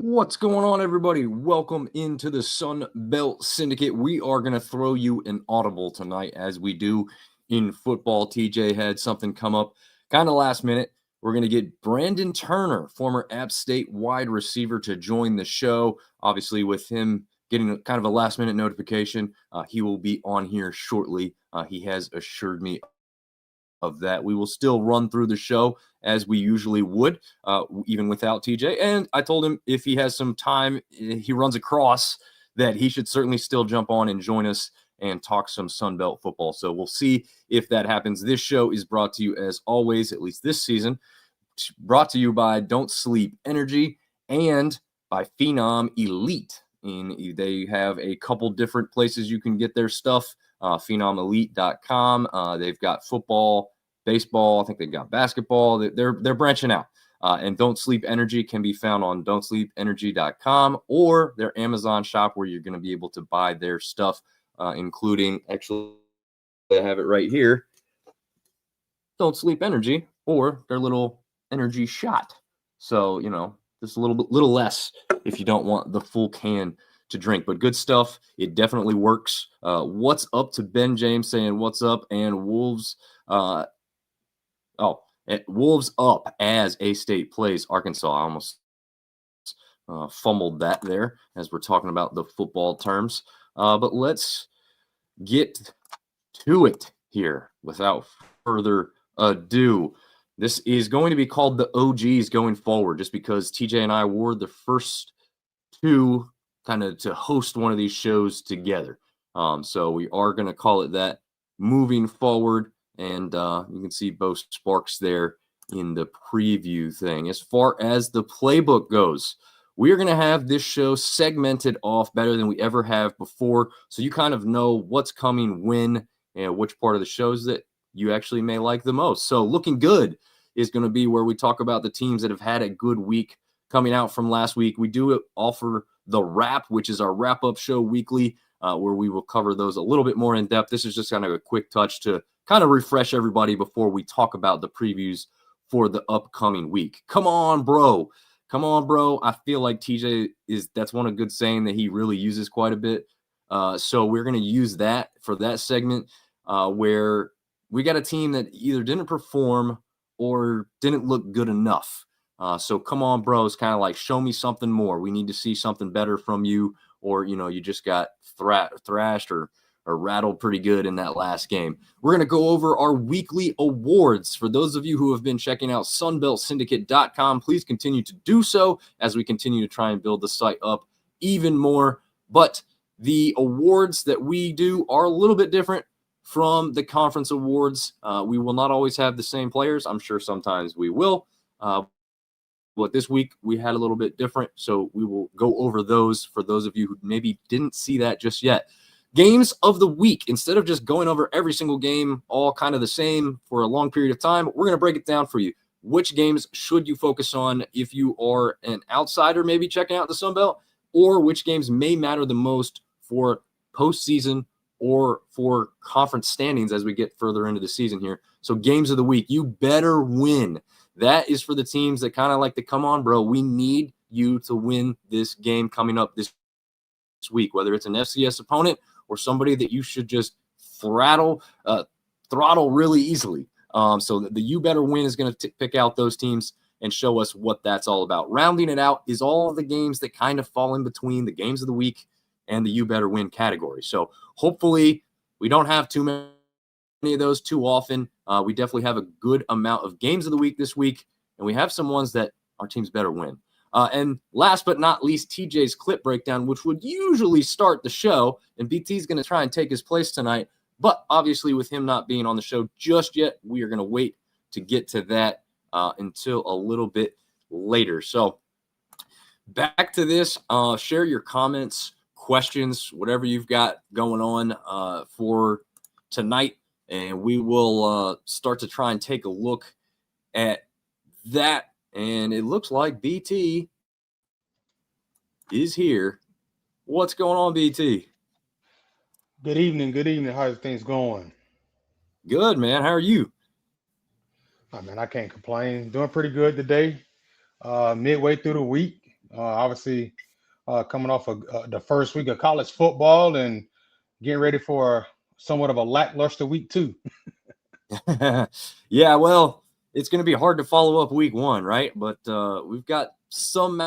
What's going on, everybody? Welcome into the Sun Belt Syndicate. We are going to throw you an audible tonight, as we do in football. TJ had something come up kind of last minute. We're going to get Brandon Turner, former App State wide receiver, to join the show. Obviously, with him getting kind of a last-minute notification, he will be on here shortly. He has assured me of that. We will still run through the show as we usually would, even without TJ. And I told him if he has some time, he runs across, that he should certainly still jump on and join us and talk some Sun Belt football. So we'll see if that happens. This show is brought to you, as always, at least this season, brought to you by Don't Sleep Energy and by Phenom Elite. They have a couple different places you can get their stuff. PhenomElite.com. They've got football, baseball. I think they've got basketball. They're branching out. And Don't Sleep Energy can be found on don'tsleepenergy.com or their Amazon shop, where you're going to be able to buy their stuff, including, actually, I have it right here, Don't Sleep Energy, or their little energy shot. So, just a little less if you don't want the full can to drink, but good stuff. It definitely works. What's up to Ben James saying what's up, and Wolves Wolves up as A-State plays Arkansas. I almost fumbled that there as we're talking about the football terms, but let's get to it here without further ado. This is going to be called the OGs going forward, just because TJ and I were the first two kind of to host one of these shows together. So we are going to call it that moving forward. And you can see both Sparks there in the preview thing. As far as the playbook goes, we are going to have this show segmented off better than we ever have before. So you kind of know what's coming when and which part of the shows that you actually may like the most. So Looking Good is going to be where we talk about the teams that have had a good week coming out from last week. We do offer the Wrap, which is our wrap-up show weekly, where we will cover those a little bit more in depth. This is just kind of a quick touch to kind of refresh everybody before we talk about the previews for the upcoming week. Come on, bro. I feel like TJ that's one a good saying that he really uses quite a bit. So we're going to use that for that segment, where we got a team that either didn't perform or didn't look good enough. So come on, bro, it's kind of like, show me something more. We need to see something better from you, or, you just got thrashed or rattled pretty good in that last game. We're going to go over our weekly awards. For those of you who have been checking out sunbeltsyndicate.com, please continue to do so as we continue to try and build the site up even more. But the awards that we do are a little bit different from the conference awards. We will not always have the same players. I'm sure sometimes we will. But this week we had a little bit different, so we will go over those for those of you who maybe didn't see that just yet. Games of the week. Instead of just going over every single game all kind of the same for a long period of time, we're going to break it down for you. Which games should you focus on if you are an outsider maybe checking out the Sun Belt, or which games may matter the most for postseason or for conference standings as we get further into the season here. So games of the week, you better win. That is for the teams that kind of like to, come on, bro, we need you to win this game coming up this week, whether it's an FCS opponent or somebody that you should just throttle really easily. So the you better win is going to pick out those teams and show us what that's all about. Rounding it out is all of the games that kind of fall in between the games of the week and the you better win category. So hopefully we don't have too many of those too often. We definitely have a good amount of games of the week this week, and we have some ones that our teams better win. And last but not least, TJ's clip breakdown, which would usually start the show, and BT's going to try and take his place tonight. But obviously, with him not being on the show just yet, we are going to wait to get to that until a little bit later. So back to this. Share your comments, questions, whatever you've got going on for tonight, and we will start to try and take a look at that. And it looks like BT is here. What's going on, BT? Good evening. Good evening. How's things going? Good, man. How are you? Oh, man, I can't complain. Doing pretty good today. Midway through the week. Obviously, coming off of the first week of college football and getting ready for somewhat of a lackluster week too. Yeah, well, it's going to be hard to follow up week one, right? But we've got some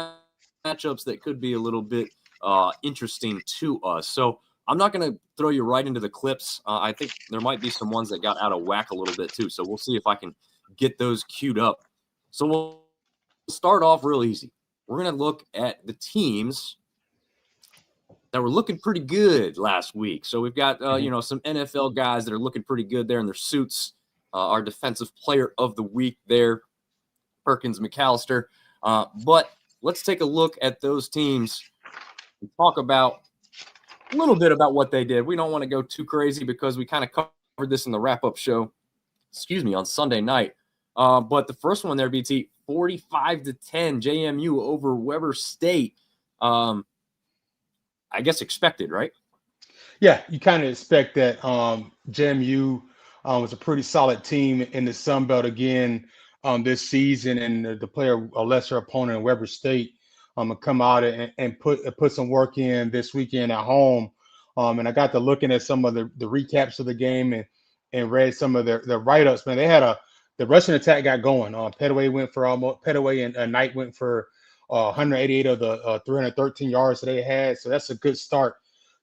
matchups that could be a little bit interesting to us. So I'm not going to throw you right into the clips. I think there might be some ones that got out of whack a little bit too. So we'll see if I can get those queued up. So we'll start off real easy. We're going to look at the teams that were looking pretty good last week. So we've got, some NFL guys that are looking pretty good there in their suits. Our defensive player of the week there, Perkins McAllister. But let's take a look at those teams and talk about a little bit about what they did. We don't want to go too crazy because we kind of covered this in the wrap-up show, on Sunday night. But the first one there, BT, 45-10, JMU over Weber State. I guess expected, right? Yeah, you kind of expect that. JMU was a pretty solid team in the Sun Belt again this season, and the player, a lesser opponent, Weber State, will come out and put some work in this weekend at home. And I got to looking at some of the recaps of the game and read some of their write-ups. Man, they had the rushing attack got going. Petaway and Knight went for 188 of the 313 yards that they had. So that's a good start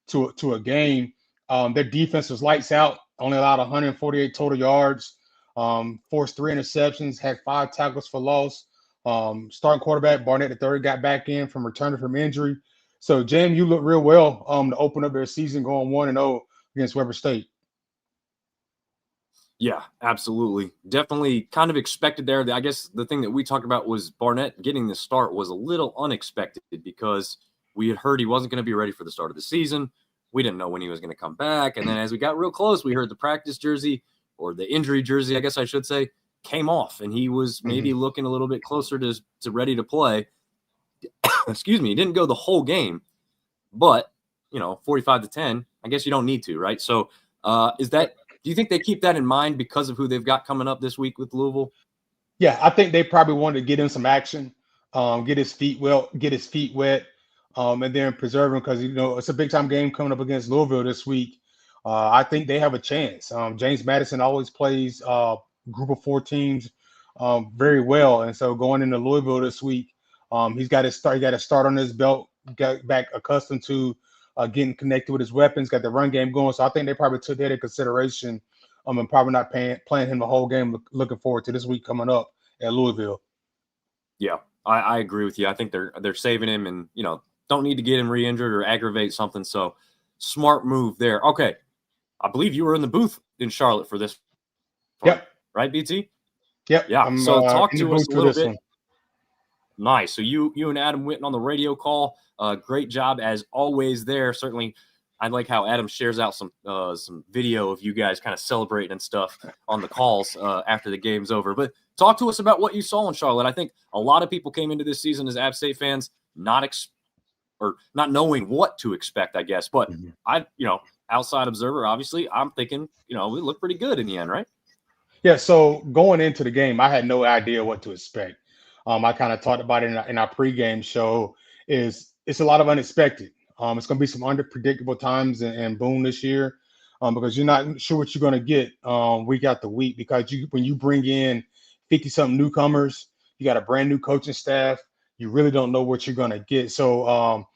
to a game. Their defense was lights out, only allowed 148 total yards, forced 3 interceptions, had 5 tackles for loss. Starting quarterback Barnett III got back in from returning from injury. So JMU looked real well to open up their season going 1-0 against Weber State. Yeah, absolutely. Definitely kind of expected there. I guess the thing that we talked about was Barnett getting the start was a little unexpected because we had heard he wasn't going to be ready for the start of the season. We didn't know when he was going to come back. And then as we got real close, we heard the practice jersey, or the injury jersey, I guess I should say, came off. And he was maybe looking a little bit closer to ready to play. Excuse me. He didn't go the whole game. But, 45-10, I guess you don't need to, right? So do you think they keep that in mind because of who they've got coming up this week with Louisville? Yeah, I think they probably wanted to get him some action, get his feet wet, and then preserve him because it's a big time game coming up against Louisville this week. I think they have a chance. James Madison always plays group of 4 teams very well, and so going into Louisville this week, he's got to start. He got to start on his belt, get back accustomed to getting connected with his weapons, got the run game going. So I think they probably took that into consideration. And probably not playing him the whole game. Looking forward to this week coming up at Louisville. Yeah, I agree with you. I think they're saving him, and don't need to get him re-injured or aggravate something. So smart move there. Okay, I believe you were in the booth in Charlotte for this one, yep. Right, BT? Yep. Yeah. So talk to us a little bit. One. Nice. So you and Adam Witten on the radio call. Great job as always there. Certainly, I like how Adam shares out some video of you guys kind of celebrating and stuff on the calls after the game's over. But talk to us about what you saw in Charlotte. I think a lot of people came into this season as App State fans not knowing what to expect, I guess. But outside observer, obviously, I'm thinking, we look pretty good in the end, right? Yeah. So going into the game, I had no idea what to expect. I kind of talked about it in our pregame show. It's a lot of unexpected. It's going to be some unpredictable times in Boone this year because you're not sure what you're going to get week after week because when you bring in 50-something newcomers, you got a brand new coaching staff, you really don't know what you're going to get. So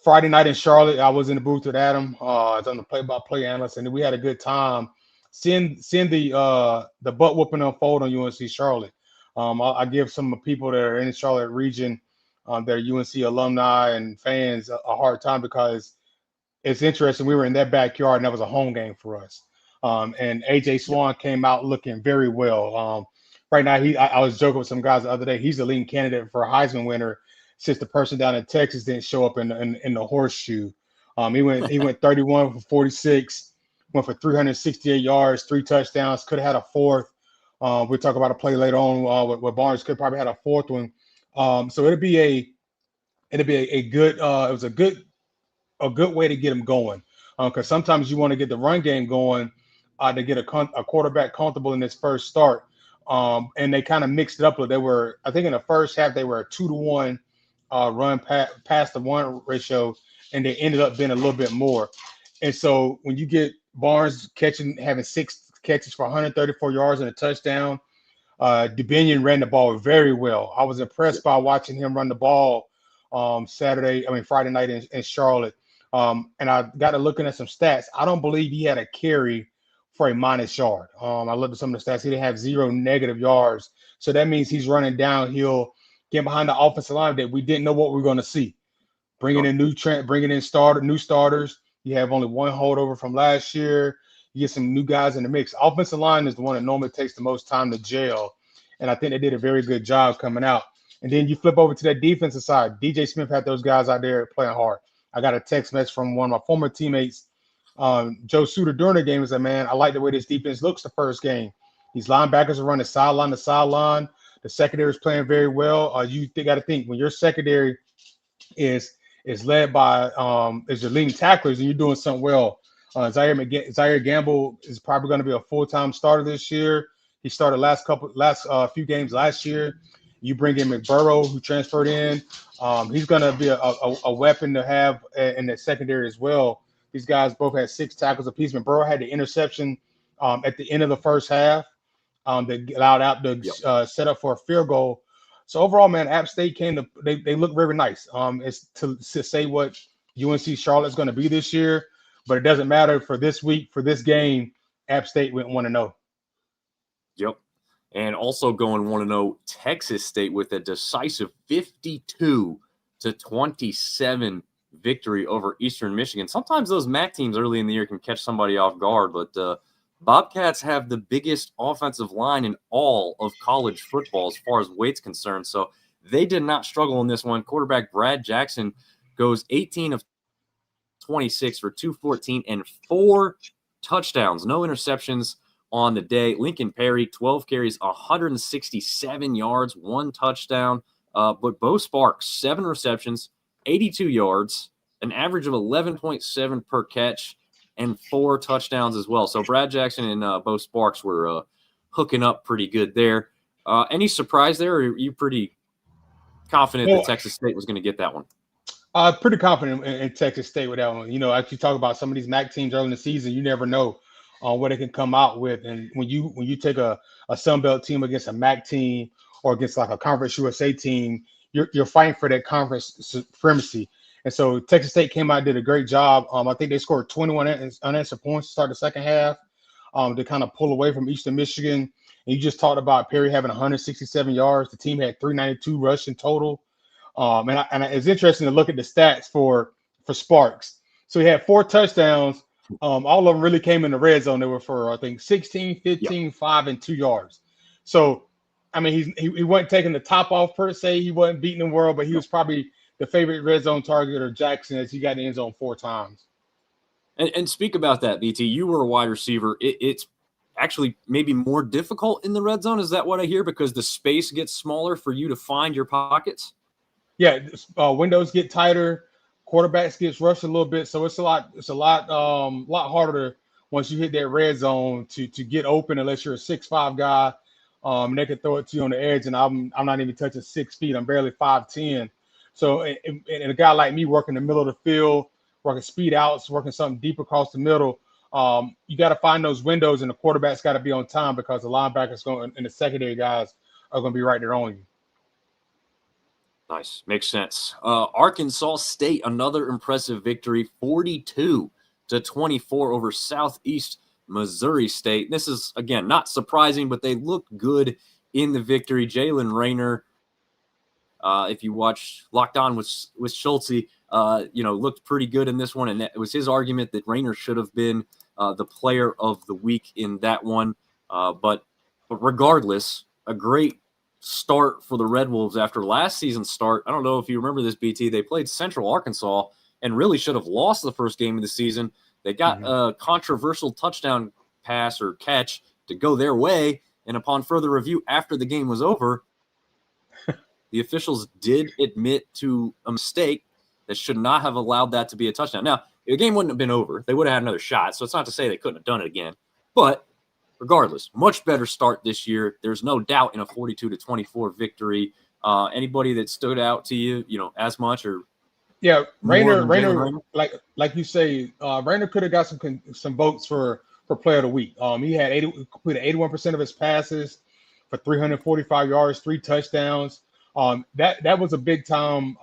Friday night in Charlotte, I was in the booth with Adam. I was on the play-by-play analyst, and we had a good time seeing the butt whooping unfold on UNC Charlotte. I give some people that are in the Charlotte region, that are UNC alumni and fans, a hard time because it's interesting. We were in their backyard, and that was a home game for us. And AJ Swan came out looking very well. Right now, I was joking with some guys the other day. He's the leading candidate for a Heisman winner since the person down in Texas didn't show up in the horseshoe. He went 31 for 46, went for 368 yards, 3 touchdowns. Could have had a fourth. We'll talk about a play later on where Barnes could probably had a fourth one. So it'd be a good. It was a good way to get him going because sometimes you want to get the run game going to get a quarterback comfortable in his first start. And they kind of mixed it up. They were, I think, in the first half they were a 2-1 run past the one ratio, and they ended up being a little bit more. And so when you get Barnes having 6 catches for 134 yards and a touchdown, Dominick ran the ball very well. I was impressed by watching him run the ball Friday night in Charlotte. And I got to looking at some stats. I don't believe he had a carry for a minus yard. I looked at some of the stats. He didn't have 0 negative yards. So that means he's running downhill, getting behind the offensive line that we didn't know what we were going to see. Bringing in new starters. You have only one holdover from last year. You get some new guys in the mix. Offensive line is the one that normally takes the most time to gel. And I think they did a very good job coming out. And then you flip over to that defensive side. DJ Smith had those guys out there playing hard. I got a text message from one of my former teammates, Joe Suter, during the game. He said, man, I like the way this defense looks the first game. These linebackers are running sideline to sideline. The secondary is playing very well. You got to think when your secondary is led by is your leading tacklers and you're doing something well. Zaire Gamble is probably going to be a full-time starter this year. He started last few games last year. You bring in McBurrow, who transferred in. He's going to be a weapon to have in the secondary as well. These guys both had 6 tackles apiece. McBurrow had the interception at the end of the first half that allowed out the set up for a field goal. So overall, man, App State they look very nice. It's to say what UNC Charlotte's going to be this year, but it doesn't matter for this week, for this game. App State went 1-0. Yep. And also going 1-0, Texas State with a decisive 52-27 victory over Eastern Michigan. Sometimes those MAC teams early in the year can catch somebody off guard, but Bobcats have the biggest offensive line in all of college football as far as weight's concerned. So they did not struggle in this one. Quarterback Brad Jackson goes 18 of 26 for 214 and 4 touchdowns, no interceptions on the day. Lincoln Perry, 12 carries, 167 yards, 1 touchdown. But Bo Sparks, 7 receptions, 82 yards, an average of 11.7 per catch, and 4 touchdowns as well. So Brad Jackson and Bo Sparks were hooking up pretty good there. Any surprise there, or are you pretty confident that Texas State was going to get that one? Pretty confident in Texas State with that one. You know, as you talk about some of these MAC teams early in the season, you never know what they can come out with. And when you take a Sun Belt team against a MAC team or against like a Conference USA team, you're fighting for that conference supremacy. And so Texas State came out and did a great job. I think they scored 21 unanswered points to start the second half to kind of pull away from Eastern Michigan. And you just talked about Perry having 167 yards. The team had 392 rushing total. And it's interesting to look at the stats for Sparks. So he had 4 touchdowns. All of them really came in the red zone. They were for, I think, 16, 15, 5, and 2 yards. So, I mean, he wasn't taking the top off per se. He wasn't beating the world, but he was probably the favorite red zone target of Jackson as he got in the end zone 4 times. And speak about that, BT. You were a wide receiver. It's actually maybe more difficult in the red zone. Is that what I hear? Because the space gets smaller for you to find your pockets? Yeah, windows get tighter. Quarterbacks gets rushed a little bit, so it's a lot harder once you hit that red zone to get open unless you're a 6'5" guy. They can throw it to you on the edge, and I'm not even touching 6 feet. I'm barely 5'10". So and a guy like me working the middle of the field, working speed outs, working something deep across the middle, you got to find those windows, and the quarterback's got to be on time because the linebackers and the secondary guys are going to be right there on you. Nice. Makes sense. Arkansas State, another impressive victory, 42-24 over Southeast Missouri State. This is, again, not surprising, but they looked good in the victory. Jalen Rayner, if you watch Locked On with Schultze, looked pretty good in this one. And it was his argument that Rayner should have been the player of the week in that one. But regardless, a great start for the Red Wolves after last season's start. I don't know if you remember this, BT. They played Central Arkansas and really should have lost the first game of the season. They got a controversial touchdown pass or catch to go their way, and upon further review after the game was over, the officials did admit to a mistake that should not have allowed that to be a touchdown. Now, the game wouldn't have been over. They would have had another shot, so it's not to say they couldn't have done it again. But regardless, much better start this year. There's no doubt in a 42-24 victory. Anybody that stood out to you, as much or Yeah, more Rainer, than Jalen Rainer, Raynor? like you say, Rainer could have got some votes for player of the week. He had completed 81% of his passes for 345 yards, 3 touchdowns. That was a big time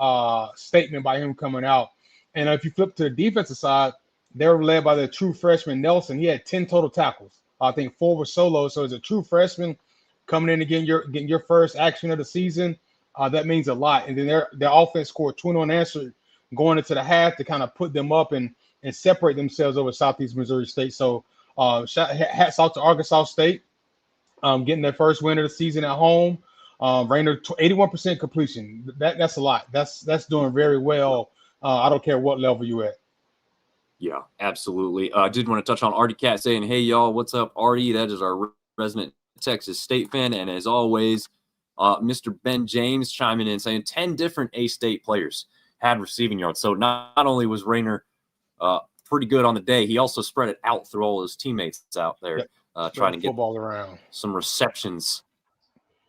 statement by him coming out. And if you flip to the defensive side, they were led by the true freshman Nelson. He had 10 total tackles. I think 4 were solo. So as a true freshman coming in and getting your first action of the season, that means a lot. And then their offense scored 20 unanswered going into the half to kind of put them up and separate themselves over Southeast Missouri State. So hats off to Arkansas State, getting their first win of the season at home. Rainer 81% completion. That's a lot. That's doing very well. I don't care what level you at. Yeah, absolutely. I did want to touch on Artie Cat saying, "Hey y'all, what's up, Artie?" That is our resident Texas State fan, and as always, Mr. Ben James chiming in saying 10 different A-State players had receiving yards. So not only was Rainer pretty good on the day, he also spread it out through all his teammates out there, trying to get football around some receptions.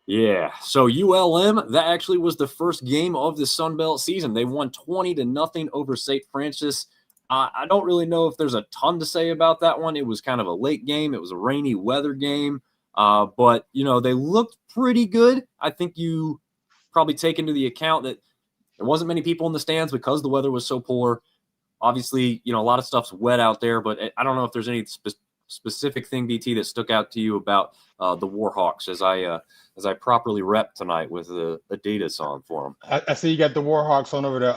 Yeah. So ULM, that actually was the first game of the Sun Belt season. They won 20-0 over St. Francis. I don't really know if there's a ton to say about that one. It was kind of a late game. It was a rainy weather game. But, they looked pretty good. I think you probably take into the account that there wasn't many people in the stands because the weather was so poor. Obviously, a lot of stuff's wet out there, but I don't know if there's any specific thing, BT, that stuck out to you about the Warhawks as I properly rep tonight with the Adidas on for them. I see you got the Warhawks on over there.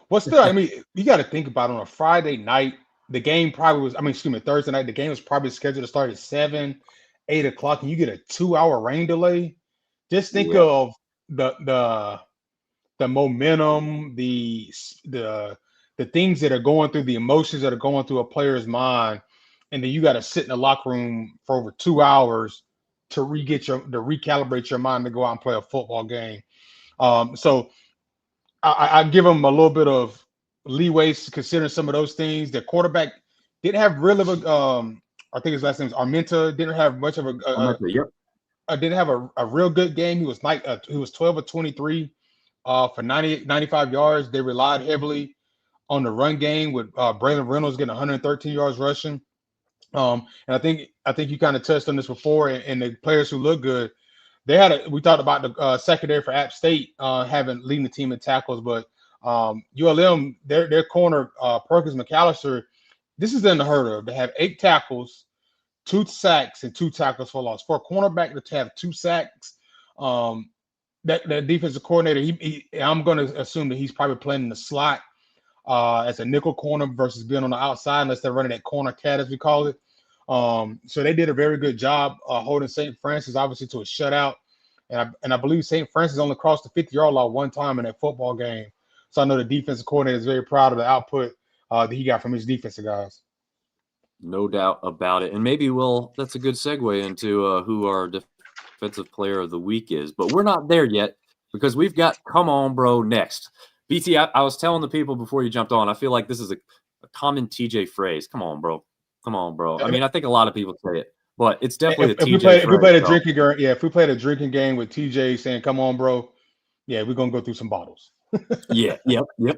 What's still? I mean, you got to think about it, on a Friday night. The game probably was. Thursday night. The game was probably scheduled to start at 7, 8 o'clock, and you get a 2-hour rain delay. Just think of the momentum, the things that are going through, the emotions that are going through a player's mind, and then you got to sit in the locker room for over 2 hours to recalibrate your mind to go out and play a football game. So I give them a little bit of leeway considering some of those things. The quarterback didn't have really I think his last name is Armenta. Didn't have much of didn't have a real good game. He was 12 of 23 for 95 yards. They relied heavily on the run game with Braylon Reynolds getting 113 yards rushing. And I think you kind of touched on this before, and the players who look good, we talked about the secondary for App State leading the team in tackles, but ULM, their corner, Perkins McAllister, this is unheard of. They have 8 tackles, 2 sacks, and 2 tackles for loss. For a cornerback to have 2 sacks, that defensive coordinator, I'm going to assume that he's probably playing in the slot as a nickel corner versus being on the outside, unless they're running that corner cat, as we call it. So they did a very good job holding St. Francis, obviously, to a shutout. And I believe St. Francis only crossed the 50-yard line one time in that football game. So I know the defensive coordinator is very proud of the output that he got from his defensive guys. No doubt about it. And maybe that's a good segue into who our defensive player of the week is. But we're not there yet because we've got Come On Bro next. BT, I was telling the people before you jumped on, I feel like this is a common TJ phrase. Come on, bro. Come on, bro. I mean, I think a lot of people say it, but it's definitely TJ phrase. If we played a drinking game with TJ saying, "Come on, bro," yeah, we're going to go through some bottles. Yep.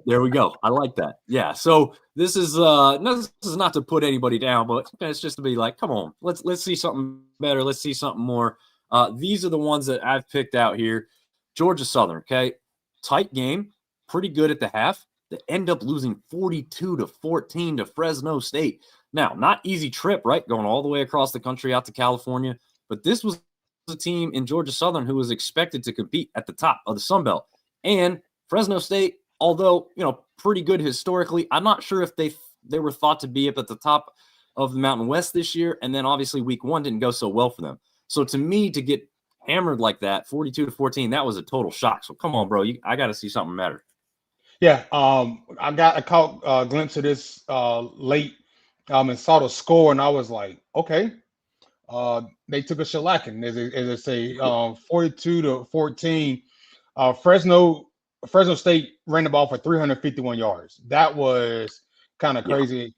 There we go. I like that. Yeah. So this is not to put anybody down, but it's just to be like, come on, let's see something better. Let's see something more. These are the ones that I've picked out here. Georgia Southern. Okay. Tight game. Pretty good at the half. They end up losing 42-14 to Fresno State. Now, not easy trip, right? Going all the way across the country out to California. But this was a team in Georgia Southern who was expected to compete at the top of the Sun Belt. And Fresno State, although, pretty good historically, I'm not sure if they were thought to be up at the top of the Mountain West this year. And then obviously week 1 didn't go so well for them. So to me, to get hammered like that, 42-14, that was a total shock. So come on, bro. I got to see something better. Yeah, I caught a glimpse of this late and saw the score, and I was like, okay. They took a shellacking, as they say, 42-14. Fresno State ran the ball for 351 yards. That was kind of crazy.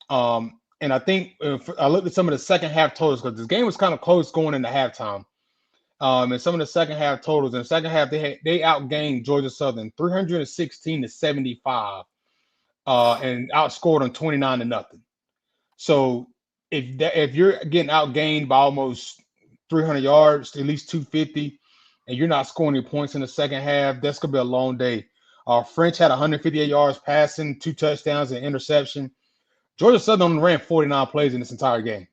And I think I looked at some of the second half totals because this game was kind of close going into halftime. And some of the second half totals. In the second half, they outgained Georgia Southern 316-75, and outscored them 29-0. So if you're getting outgained by almost 300 yards, at least 250, and you're not scoring any points in the second half, that's gonna be a long day. French had 158 yards passing, 2 touchdowns, and interception. Georgia Southern only ran 49 plays in this entire game.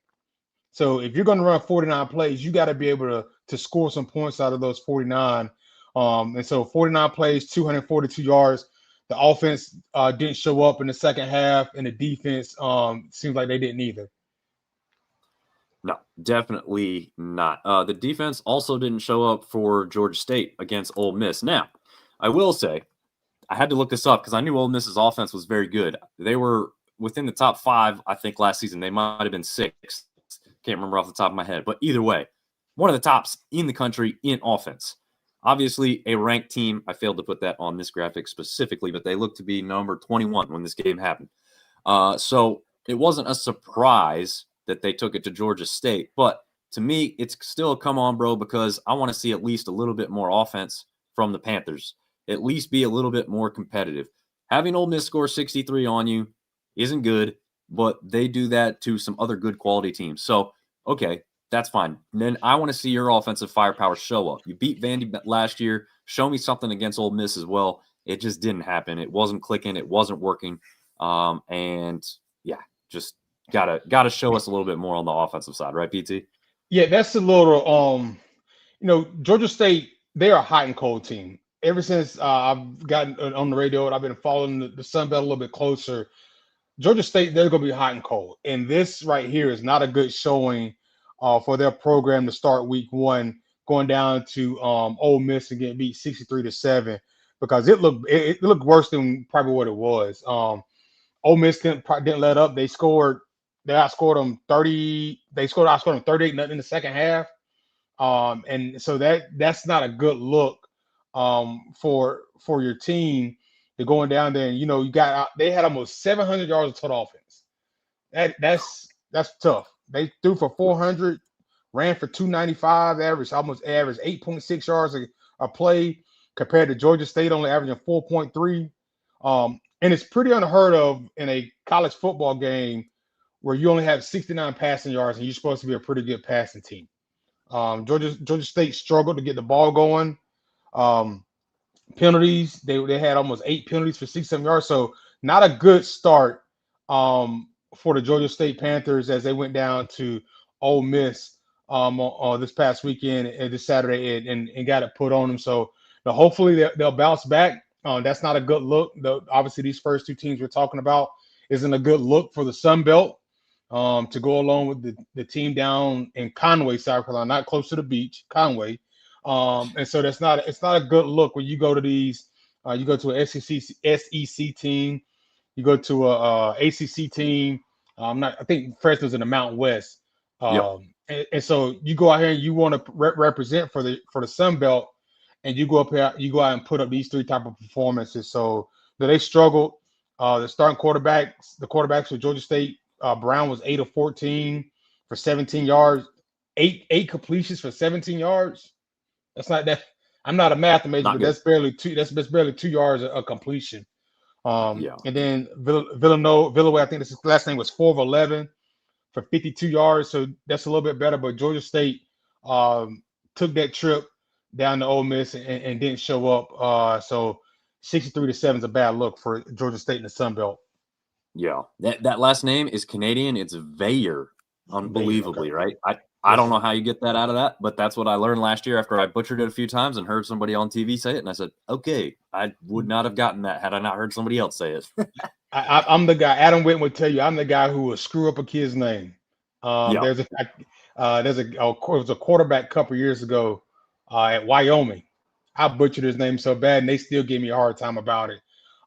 So if you're going to run 49 plays, you got to be able to score some points out of those 49. And so 49 plays, 242 yards. The offense didn't show up in the second half, and the defense seems like they didn't either. No, definitely not. The defense also didn't show up for Georgia State against Ole Miss. Now, I will say, I had to look this up because I knew Ole Miss's offense was very good. They were within the top 5, I think, last season. They might have been 6th. Can't remember off the top of my head. But either way, one of the tops in the country in offense. Obviously, a ranked team. I failed to put that on this graphic specifically, but they look to be number 21 when this game happened. So it wasn't a surprise that they took it to Georgia State. But to me, it's still a come on, bro, because I want to see at least a little bit more offense from the Panthers. At least be a little bit more competitive. Having Ole Miss score 63 on you isn't good, but they do that to some other good quality teams. So, okay, that's fine. And then I want to see your offensive firepower show up. You beat Vandy last year. Show me something against Ole Miss as well. It just didn't happen. It wasn't clicking. It wasn't working. And yeah, just gotta show us a little bit more on the offensive side, right, PT? Yeah, that's a little. Georgia State, they're a hot and cold team. Ever since I've gotten on the radio and I've been following the Sun Belt a little bit closer, Georgia State, they're going to be hot and cold. And this right here is not a good showing for their program to start week 1, going down to Ole Miss and getting beat 63-7, because it looked worse than probably what it was. Ole Miss didn't let up. They outscored them 30. They outscored them 38-0 in the second half. And so that's not a good look for your team. They're going down there, and they had almost 700 yards of total offense. That's tough. They threw for 400, ran for 295, averaged 8.6 yards a play, compared to Georgia State only averaging 4.3. And it's pretty unheard of in a college football game where you only have 69 passing yards and you're supposed to be a pretty good passing team. Georgia State struggled to get the ball going. Penalties, they had almost 8 penalties for 67 yards, so not a good start for the Georgia State Panthers as they went down to Ole Miss this past weekend and this Saturday and got it put on them. So hopefully they'll bounce back. That's not a good look. Obviously, these first 2 teams we're talking about isn't a good look for the Sun Belt to go along with the team down in Conway, South Carolina, not close to the beach, Conway. And so it's not a good look when you go to these. You go to an SEC team, you go to a ACC team. I think Fresno's in the Mountain West. Yep. And so you go out here and you want to represent for the Sun Belt, and you go out and put up these 3 type of performances. So they struggled. The starting quarterbacks for Georgia State, Brown was 8 of 14 for 17 yards, eight completions for 17 yards. That's not that. I'm not a math major, but that's barely 2 yards a completion. And then Villanova, I think his last name was 4 of 11 for 52 yards. So that's a little bit better. But Georgia State took that trip down to Ole Miss and didn't show up. So 63-7 is a bad look for Georgia State in the Sun Belt. Yeah, that last name is Canadian. It's Veyer, unbelievably, okay. Right? I don't know how you get that out of that, but that's what I learned last year after I butchered it a few times and heard somebody on TV say it. And I said, okay, I would not have gotten that had I not heard somebody else say it. I'm the guy. Adam Witten would tell you I'm the guy who will screw up a kid's name. There was a quarterback a couple years ago at Wyoming. I butchered his name so bad, and they still give me a hard time about it.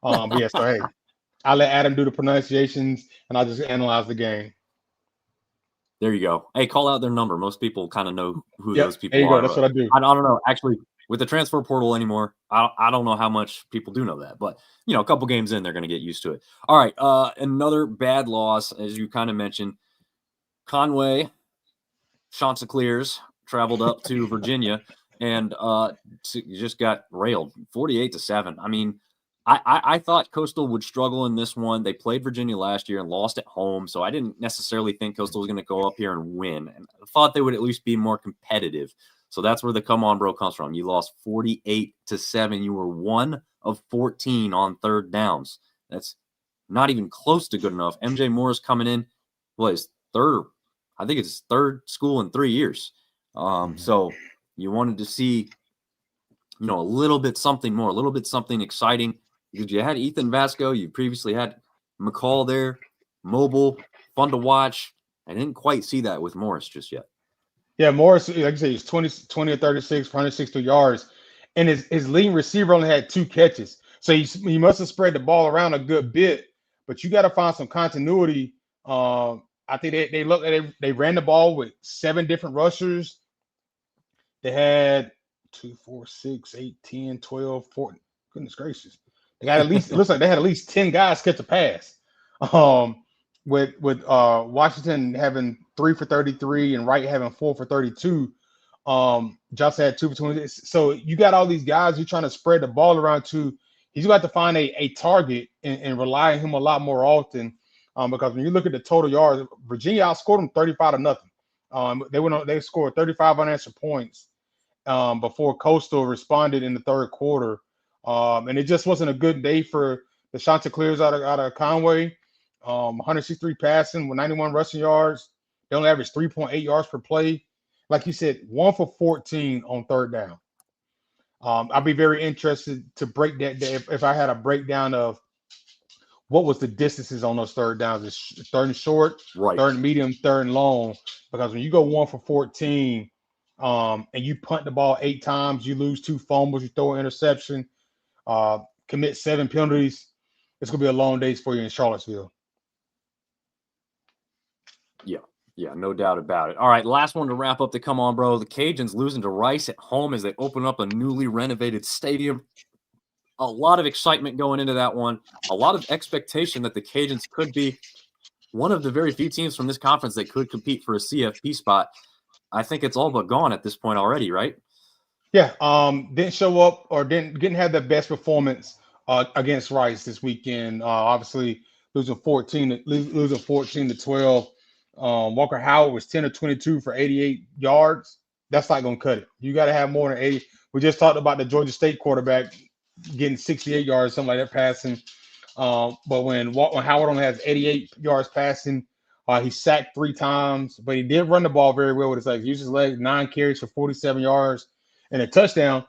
But yeah, so hey, I let Adam do the pronunciations, and I just analyze the game. There you go. Hey, call out their number. Most people kind of know who those people there you are. Go. That's what I do. I don't know. Actually, with the transfer portal anymore, I don't know how much people do know that. But, a couple games in, they're going to get used to it. All right, another bad loss, as you kind of mentioned. Conway, Chanticleers traveled up to Virginia and just got railed 48-7. I mean, I thought Coastal would struggle in this one. They played Virginia last year and lost at home, so I didn't necessarily think Coastal was going to go up here and win. And I thought they would at least be more competitive. So that's where the come on, bro comes from. You lost 48-7. You were 1 of 14 on third downs. That's not even close to good enough. MJ Moore's coming in, his third, I think it's his third school in 3 years. So you wanted to see, a little bit something more, a little bit something exciting. Because you had Ethan Vasco, you previously had McCall there, mobile, fun to watch. I didn't quite see that with Morris just yet. Yeah, Morris, like I said, he's 20 or 36, 160 yards. And his leading receiver only had 2 catches. So he must have spread the ball around a good bit. But you got to find some continuity. I think they ran the ball with 7 different rushers. They had 2, 4, 6, 8, 10, 12, 14. Goodness gracious. They got at least, it looks like they had at least 10 guys catch a pass. With Washington having 3 for 33 and Wright having 4 for 32. Josh had 2 for 20. So you got all these guys you're trying to spread the ball around to. He's got to find a target and rely on him a lot more often. Because when you look at the total yards, Virginia outscored them 35-0. They scored 35 unanswered points before Coastal responded in the third quarter. And it just wasn't a good day for the Chanticleers out of Conway. 163 passing with 91 rushing yards. They only averaged 3.8 yards per play. Like you said, 1 for 14 on third down. I'd be very interested to break that if I had a breakdown of what was the distances on those third downs. It's third and short, right, third and medium, third and long. Because when you go 1 for 14 and you punt the ball 8 times, you lose 2 fumbles, you throw an interception, commit 7 penalties, it's going to be a long day for you in Charlottesville. Yeah, no doubt about it. All right, last one to wrap up the come on, bro. The Cajuns losing to Rice at home as they open up a newly renovated stadium. A lot of excitement going into that one. A lot of expectation that the Cajuns could be one of the very few teams from this conference that could compete for a CFP spot. I think it's all but gone at this point already, right? Yeah, didn't show up or didn't have the best performance against Rice this weekend. Obviously losing 14 to 12. Walker Howard was 10 of 22 for 88 yards. That's not going to cut it. You got to have more than 80. We just talked about the Georgia State quarterback getting 68 yards, something like that passing. But when Howard only has 88 yards passing, he sacked 3 times, but he did run the ball very well with his legs. He used his legs, 9 carries for 47 yards and a touchdown.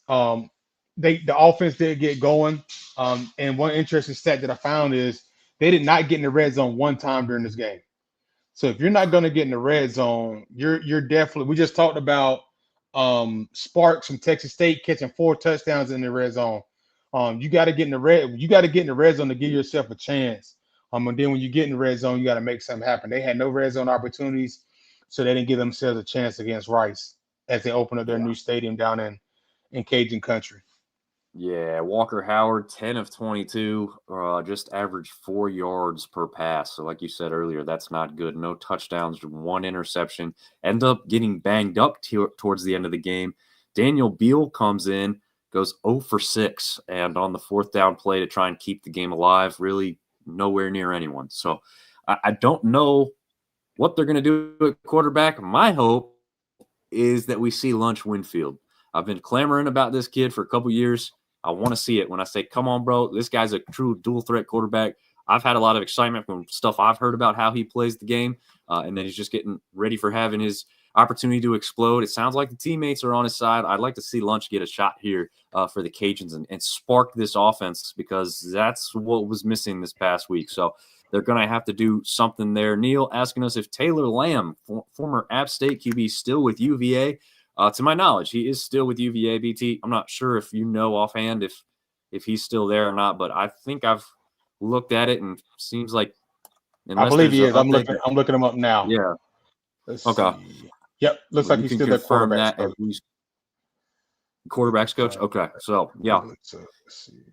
The offense did get going. And one interesting stat that I found is they did not get in the red zone one time during this game. So if you're not going to get in the red zone, you're definitely. We just talked about Sparks from Texas State catching 4 touchdowns in the red zone. You got to get in the red. You got to get in the red zone to give yourself a chance. And then when you get in the red zone, you got to make something happen. They had no red zone opportunities, so they didn't give themselves a chance against Rice as they open up their new stadium down in Cajun country. Yeah, Walker Howard, 10 of 22, just averaged 4 yards per pass. So like you said earlier, that's not good. No touchdowns, 1 interception. End up getting banged up towards the end of the game. Daniel Beal comes in, goes 0 for 6, and on the 4th down play to try and keep the game alive, really nowhere near anyone. So I don't know what they're going to do at quarterback. My hope is that we see Lunch Winfield. I've been clamoring about this kid for a couple years. I want to see it. When I say, come on, bro, this guy's a true dual threat quarterback. I've had a lot of excitement from stuff I've heard about how he plays the game, and then he's just getting ready for having his opportunity to explode. It sounds like the teammates are on his side. I'd like to see Lunch get a shot here for the Cajuns and spark this offense, because that's what was missing this past week. So they're going to have to do something there. Neil asking us if Taylor Lamb, former App State QB, still with UVA. To my knowledge, he is still with UVA, BT. I'm not sure if you know offhand if he's still there or not, but I think I've looked at it and seems like I believe he is. I'm looking him up now. Yeah. Let's see. Yep, looks like he's still the quarterback coach. Quarterbacks coach. Okay, so yeah.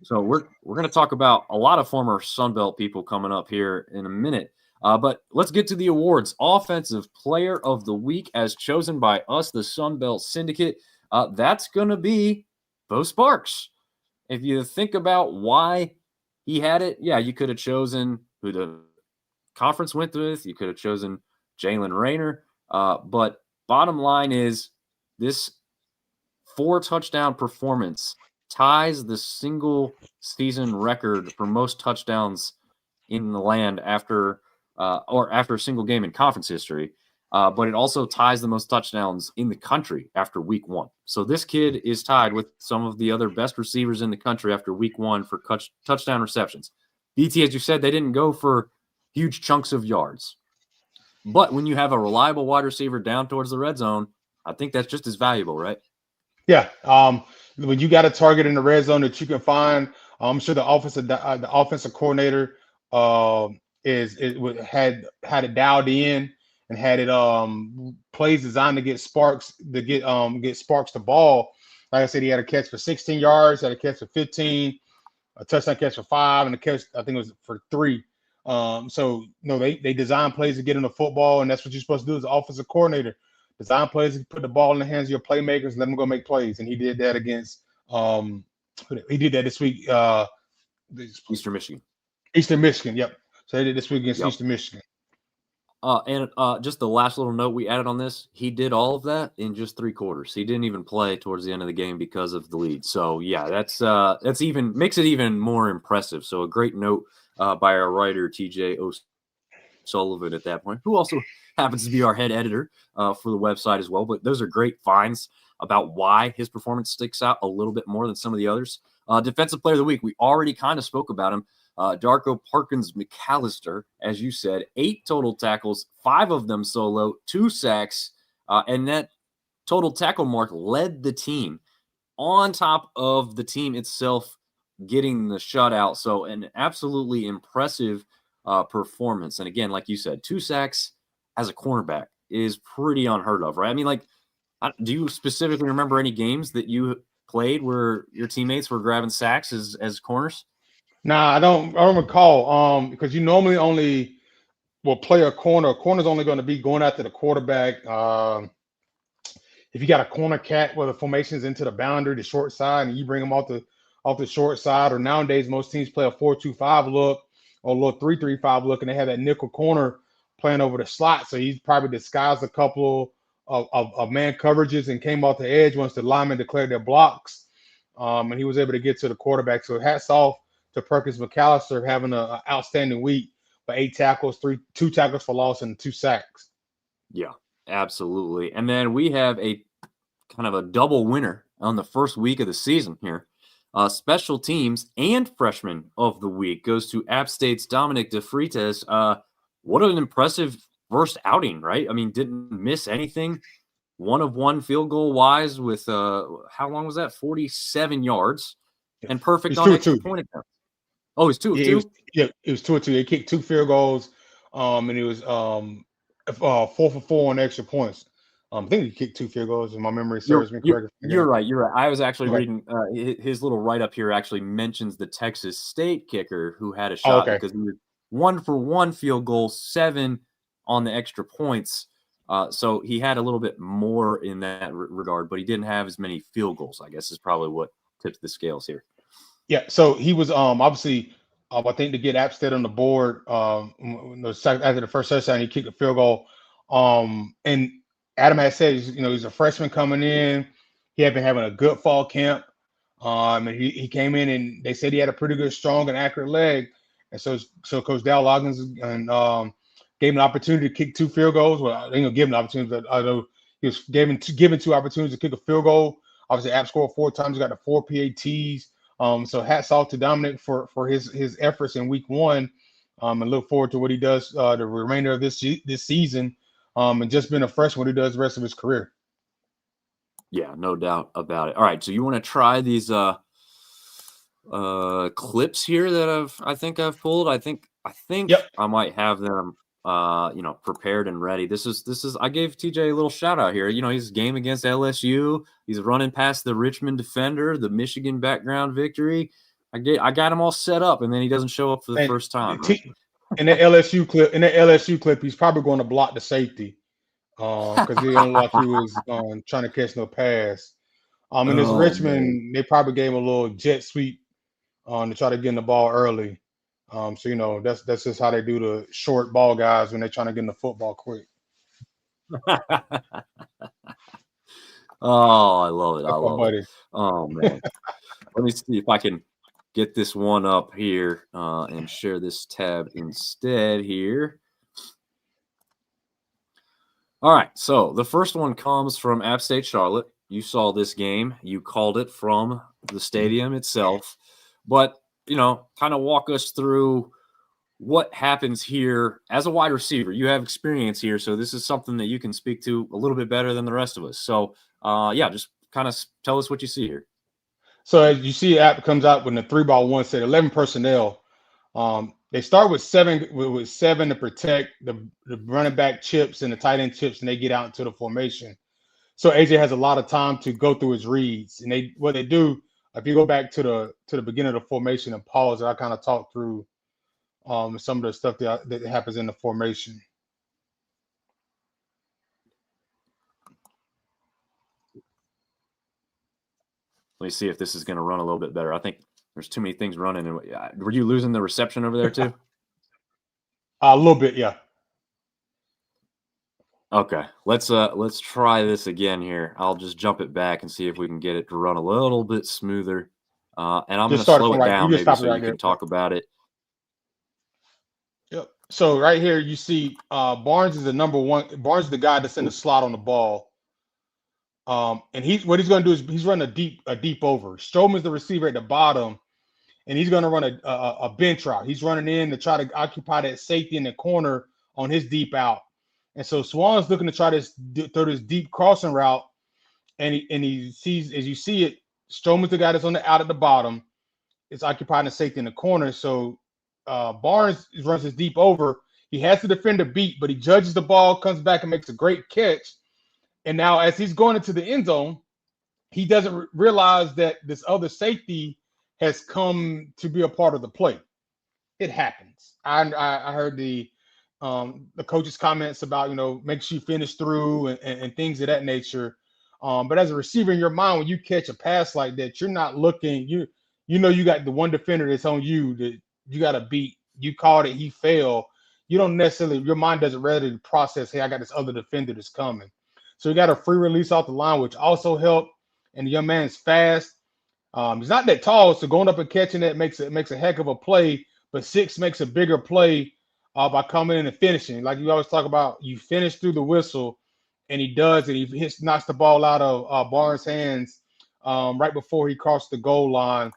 So we're going to talk about a lot of former Sun Belt people coming up here in a minute. But let's get to the awards. Offensive Player of the Week, as chosen by us, the Sunbelt Syndicate. That's going to be Bo Sparks. If you think about why he had it, yeah, you could have chosen who the conference went with. You could have chosen Jalen Rayner. But bottom line is this 4-touchdown performance ties the single season record for most touchdowns in the land after a single game in conference history. But it also ties the most touchdowns in the country after week 1. So this kid is tied with some of the other best receivers in the country after week 1 for touchdown receptions. BT, as you said, they didn't go for huge chunks of yards. But when you have a reliable wide receiver down towards the red zone, I think that's just as valuable, right? Yeah. When you got a target in the red zone that you can find, I'm sure the offensive coordinator had it dialed in and had it plays designed to get Sparks the ball. Like I said, he had a catch for 16 yards, had a catch for 15, a touchdown catch for 5, and a catch I think it was for 3. So they design plays to get in the football, and that's what you're supposed to do as an offensive coordinator. Design plays, put the ball in the hands of your playmakers, let them go make plays, and he did that against. He did that this week. Eastern Michigan. Eastern Michigan, yep. So they did this week against Eastern Michigan. And just the last little note we added on this, he did all of that in just 3 quarters. He didn't even play towards the end of the game because of the lead. So yeah, that's even makes it even more impressive. So a great note by our writer TJ O'Sullivan at that point, who also happens to be our head editor for the website as well. But those are great finds about why his performance sticks out a little bit more than some of the others. Defensive Player of the Week, we already kind of spoke about him. Darko Parkins McAllister, as you said, 8 total tackles, 5 of them solo, 2 sacks, and that total tackle mark led the team on top of the team itself getting the shutout. So an absolutely impressive performance. And again, like you said, 2 sacks as a cornerback is pretty unheard of, right? I mean, like, do you specifically remember any games that you played where your teammates were grabbing sacks as corners? Nah, I don't recall. Because you normally only will play a corner. A corner's only going to be going after the quarterback. If you got a corner cat where the formation's into the boundary, the short side, and you bring them off the short side, or nowadays most teams play a 4-2-5 look or a little 3-3-5 look, and they have that nickel corner playing over the slot. So he's probably disguised a couple of man coverages and came off the edge once the linemen declared their blocks. And he was able to get to the quarterback. So hats off to Perkins McAllister having an outstanding week for 8 tackles, 2 tackles for loss, and 2 sacks. Yeah, absolutely. And then we have a kind of a double winner on the first week of the season here. Special teams and freshman of the week goes to App State's Dominick DeFreitas. What an impressive first outing, right? I mean, didn't miss anything. 1 of 1 field goal wise with how long was that? 47 yards and perfect on extra point attempt. Oh, it's 2 of 2. It was 2 of 2. They kicked 2 field goals, and it was 4 for 4 on extra points. I think he kicked 2 field goals, if my memory serves me correct. You're right. I was actually reading his little write-up here actually mentions the Texas State kicker who had a shot because he was 1 for 1 field goal, 7 on the extra points. So he had a little bit more in that regard, but he didn't have as many field goals, I guess is probably what tips the scales here. Yeah, so he was obviously I think to get App State on the board after the first touchdown, he kicked a field goal. And Adam had said he's a freshman coming in. He had been having a good fall camp. And he came in and they said he had a pretty good, strong, and accurate leg. And so Coach Dal Loggins gave him an opportunity to kick 2 field goals. Well, I didn't give him an opportunity, but I know he was given 2 opportunities to kick a field goal. Obviously, App scored 4 times. He got the 4 PATs. So hats off to Dominick for his efforts in week 1, and look forward to what he does the remainder of this season, and just being a freshman, what he does the rest of his career. Yeah, no doubt about it. All right, so you want to try these clips here that I think I've pulled. I think Yep. I might have them prepared and ready. This is I gave TJ a little shout out here. He's game against LSU. He's running past the Richmond defender, the Michigan background victory. I got him all set up, and then he doesn't show up for the first time. in the LSU clip, he's probably going to block the safety because he don't look like he was trying to catch no pass. In this Oh man. Richmond, they probably gave him a little jet sweep to try to get in the ball early. So that's just how they do the short ball guys when they're trying to get in the football quick. Oh, I love it. I That's my love it. buddy. Oh man. Let me see if I can get this one up here and share this tab instead here. All right. So the first one comes from App State Charlotte. You saw this game. You called it from the stadium itself. But, kind of walk us through what happens here as a wide receiver. You have experience here, so this is something that you can speak to a little bit better than the rest of us. So, just kind of tell us what you see here. So as you see, app comes out with a 3-by-1 set, 11 personnel. They start with seven to protect the running back chips and the tight end chips, and they get out into the formation. So AJ has a lot of time to go through his reads, and what they do. If you go back to the beginning of the formation and pause, I kind of talk through some of the stuff that happens in the formation. Let me see if this is going to run a little bit better. I think there's too many things running. And were you losing the reception over there too? A little bit, yeah. Okay, let's try this again here. I'll just jump it back and see if we can get it to run a little bit smoother. And I'm going to slow it down maybe so you can talk about it. Yep. So right here you see Barnes is the number one. Barnes is the guy that's in the slot on the ball. And he's going to do is he's running a deep over. Strowman's the receiver at the bottom, and he's going to run a bench route. He's running in to try to occupy that safety in the corner on his deep out. And so Swan's looking to try to throw this deep crossing route, and he sees, as you see it, Strowman's the guy that's on the out at the bottom. It's occupying the safety in the corner. So Barnes runs his deep over. He has the defender beat, but he judges the ball, comes back and makes a great catch. And now as he's going into the end zone, he doesn't realize that this other safety has come to be a part of the play. It happens. I heard the coach's comments about, make sure you finish through and things of that nature. But as a receiver in your mind, when you catch a pass like that, you're not looking, you got the one defender that's on you that you got to beat. You called it, he failed. You don't necessarily, your mind doesn't ready to process, hey, I got this other defender that's coming. So you got a free release off the line, which also helped. And the young man's fast. He's not that tall, so going up and catching that makes a heck of a play. But 6 makes a bigger play by coming in and finishing. Like you always talk about, you finish through the whistle, and he does it. He knocks the ball out of Barnes' hands right before he crossed the goal line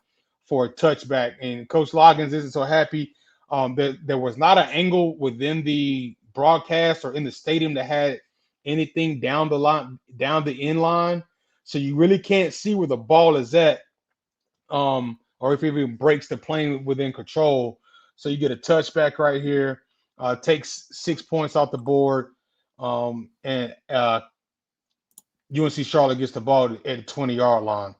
for a touchback. And Coach Loggins isn't so happy that there was not an angle within the broadcast or in the stadium that had anything down the line, down the end line. So you really can't see where the ball is at, or if it even breaks the plane within control. So you get a touchback right here, takes 6 points off the board, and UNC Charlotte gets the ball at the 20-yard line.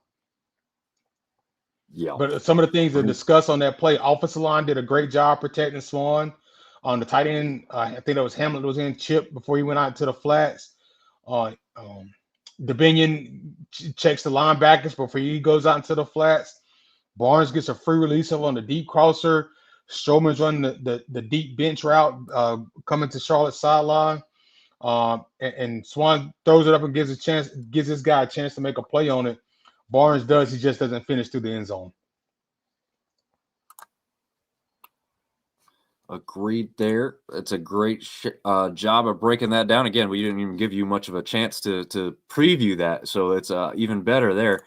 Yeah. But some of the things to discuss on that play, offensive line did a great job protecting Swan. On the tight end, I think that was Hamlet was in Chip before he went out to the flats. Dominion checks the linebackers before he goes out into the flats. Barnes gets a free release on the deep crosser. Strowman's running the deep bench route coming to Charlotte's sideline. And Swan throws it up and gives this guy a chance to make a play on it. Barnes does. He just doesn't finish through the end zone. Agreed there. It's a great job of breaking that down. Again, we didn't even give you much of a chance to preview that, so it's even better there.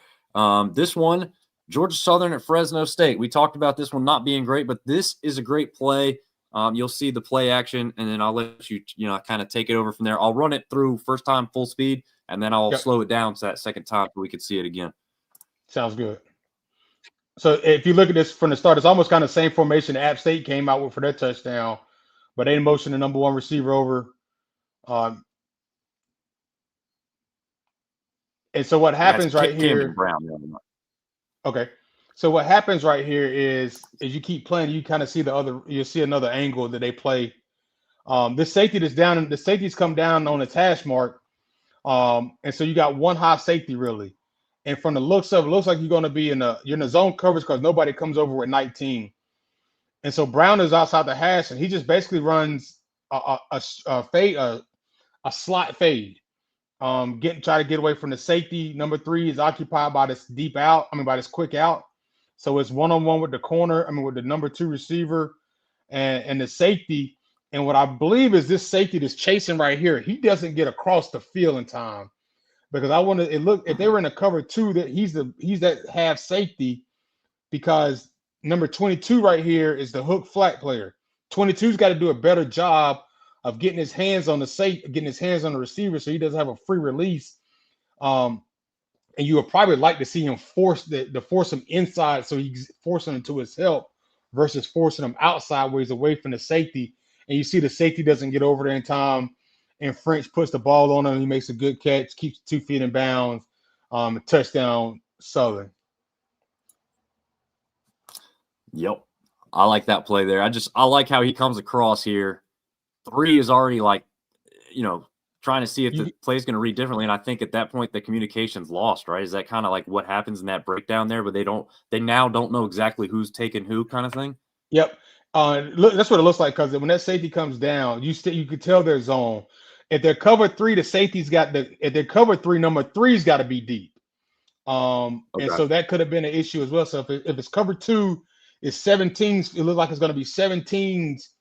This one, Georgia Southern at Fresno State. We talked about this one not being great, but this is a great play. You'll see the play action, and then I'll let you, kind of take it over from there. I'll run it through first time full speed, and then I'll slow it down to that second time so we can see it again. Sounds good. So if you look at this from the start, it's almost kind of the same formation App State came out with for their touchdown, but they motion the number one receiver over. And so what happens right here? Brown. Okay. So what happens right here is as you keep playing, you kind of see you'll see another angle that they play. This safety that's down, the safety's come down on its hash mark. And so you got one high safety really. And from the looks of it, looks like you're in the zone coverage because nobody comes over with 19. And so Brown is outside the hash, and he just basically runs a fade, a slot fade. Try to get away from the safety. Number 3 is occupied by this deep out. I mean, by this quick out. So it's one-on-one with the corner. I mean, with the number 2 receiver and the safety. And what I believe is this safety that's chasing right here, he doesn't get across the field in time because I want to. It look if they were in a cover 2, that he's that half safety because number 22 right here is the hook flat player. 22's got to do a better job of getting his hands on the receiver, so he doesn't have a free release. And you would probably like to see him force him inside, so he's forcing him to his help versus forcing him outside where he's away from the safety. And you see the safety doesn't get over there in time, and French puts the ball on him. He makes a good catch, keeps 2 feet in bounds, touchdown Southern. Yep. I like that play there. I like how he comes across here. 3 is already trying to see if the play is going to read differently. And I think at that point, the communication's lost, right? Is that kind of like what happens in that breakdown there, but they now don't know exactly who's taking who kind of thing? Yep. Look, that's what it looks like because when that safety comes down, you could tell their zone. If they're cover 3, the safety's if they're cover 3, number 3's got to be deep. And so that could have been an issue as well. So if it's cover 2, it's 17's. It looks like it's going to be 17's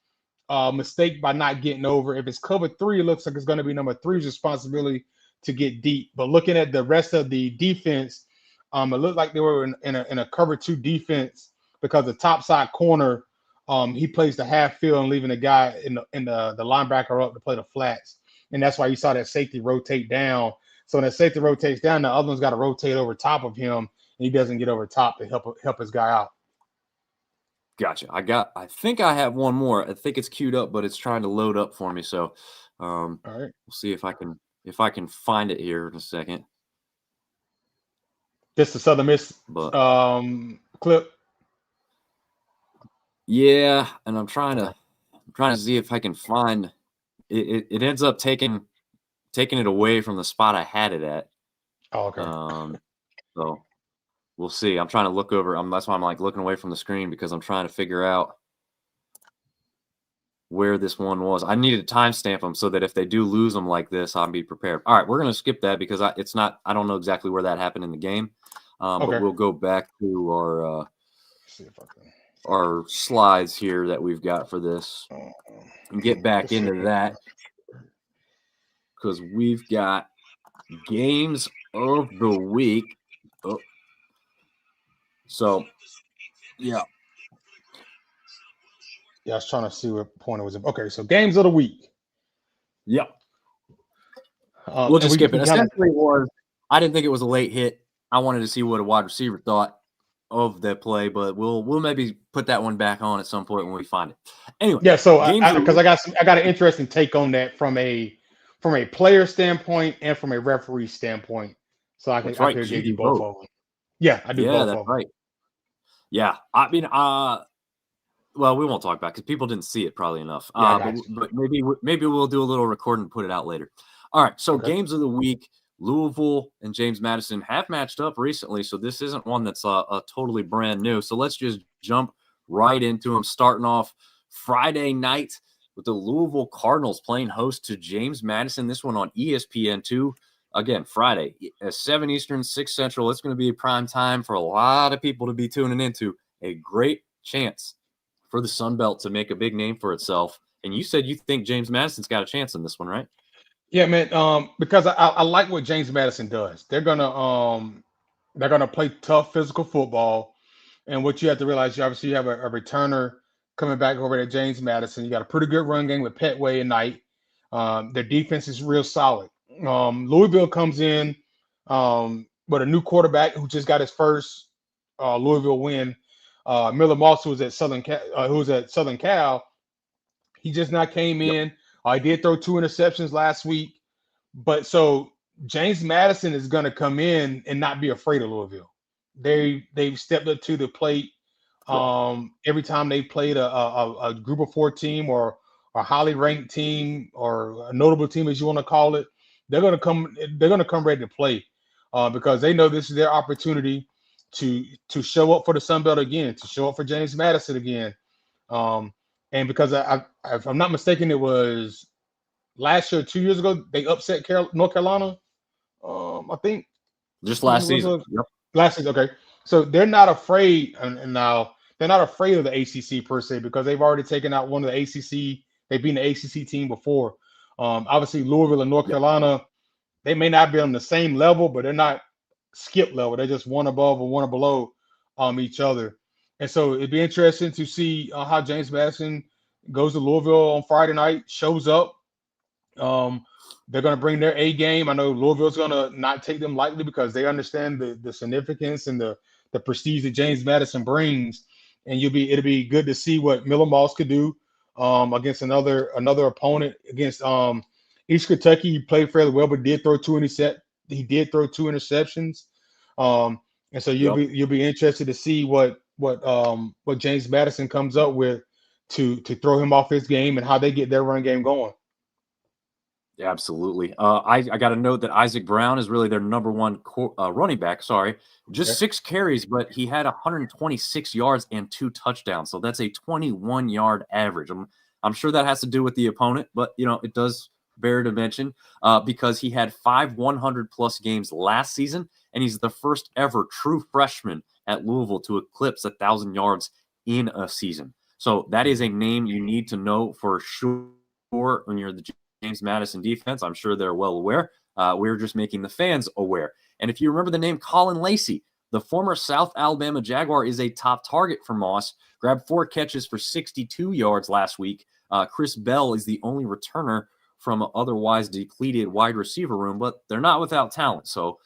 mistake by not getting over. If it's cover 3, it looks like it's going to be number 3's responsibility to get deep. But looking at the rest of the defense, it looked like they were in a cover 2 defense because the top side corner. He plays the half field and leaving the guy in the linebacker up to play the flats. And that's why you saw that safety rotate down. So when that safety rotates down, the other one's got to rotate over top of him, and he doesn't get over top to help his guy out. Gotcha. I think I have one more. I think it's queued up, but it's trying to load up for me. So all right. We'll see if I can find it here in a second. Just the Southern Miss clip. Yeah, and I'm trying to see if I can find it. It ends up taking it away from the spot I had it at. Oh, okay. So we'll see. I'm trying to look over. That's why I'm like looking away from the screen because I'm trying to figure out where this one was. I needed to timestamp them so that if they do lose them like this, I'll be prepared. All right, we're gonna skip that because I don't know exactly where that happened in the game. But we'll go back to our see if I can. Our slides here that we've got for this and get back into that because we've got games of the week. Oh. So, yeah. Yeah, I was trying to see what point it was. Okay, so games of the week. Yep. We'll just skip it. Essentially, I didn't think it was a late hit. I wanted to see what a wide receiver thought of that play, but we'll maybe put that one back on at some point when we find it. Anyway, yeah. So because I got an interesting take on that from a player standpoint and from a referee standpoint. So I could give you both of them. Yeah, I do both of them. Right. Yeah, I mean, well, we won't talk about it because people didn't see it probably enough. But maybe we'll do a little recording and put it out later. All right. So games of the week. Louisville and James Madison have matched up recently, so this isn't one that's totally brand new. So let's just jump right into them, starting off Friday night with the Louisville Cardinals playing host to James Madison. This one on ESPN2. Again, Friday, 7 Eastern, 6 Central. It's going to be a prime time for a lot of people to be tuning into. A great chance for the Sun Belt to make a big name for itself. And you said you think James Madison's got a chance in this one, right? Yeah, man. Because I like what James Madison does. They're gonna play tough physical football, and what you have to realize, obviously, you have a returner coming back over to James Madison. You got a pretty good run game with Petway and Knight. Their defense is real solid. Louisville comes in with a new quarterback who just got his first Louisville win. Miller Moss, who was at Southern Cal, he just not came in. I did throw 2 interceptions last week, but so James Madison is going to come in and not be afraid of Louisville. they've stepped up to the plate. Every time they played a group of four team or a highly ranked team or a notable team, as you want to call it, they're gonna come ready to play, because they know this is their opportunity to show up for the Sun Belt again, to show up for James Madison again. Um, and because if I'm not mistaken, it was last year, 2 years ago, they upset North Carolina. I think Just who last was season. it? Yep. Last season. Okay, so they're not afraid, and now they're not afraid of the ACC per se because they've already taken out one of the ACC. They've been the ACC team before. Obviously, Louisville and North Yep. Carolina, they may not be on the same level, but they're not skip level. They're just one above or one below each other. And so it'd be interesting to see how James Madison goes to Louisville on Friday night, shows up. They're going to bring their A game. I know Louisville's going to not take them lightly because they understand the significance and the prestige that James Madison brings. And it'll be good to see what Miller Moss could do against another opponent. Against East Kentucky, he played fairly well, but did throw he did throw two interceptions. And so Yep. you'll be interested to see what James Madison comes up with to throw him off his game and how they get their run game going. Yeah, absolutely. I got to note that Isaac Brown is really their number one running back. Sorry, just Okay. 6 carries, but he had 126 yards and 2 touchdowns. So that's a 21-yard average. I'm sure that has to do with the opponent, but it does bear to mention because he had 5 100-plus games last season, and he's the first ever true freshman at Louisville to eclipse 1,000 yards in a season. So that is a name you need to know for sure when you're the James Madison defense. I'm sure they're well aware. We're just making the fans aware. And if you remember the name Colin Lacey, the former South Alabama Jaguar, is a top target for Moss. Grabbed 4 catches for 62 yards last week. Chris Bell is the only returner from an otherwise depleted wide receiver room, but they're not without talent. So,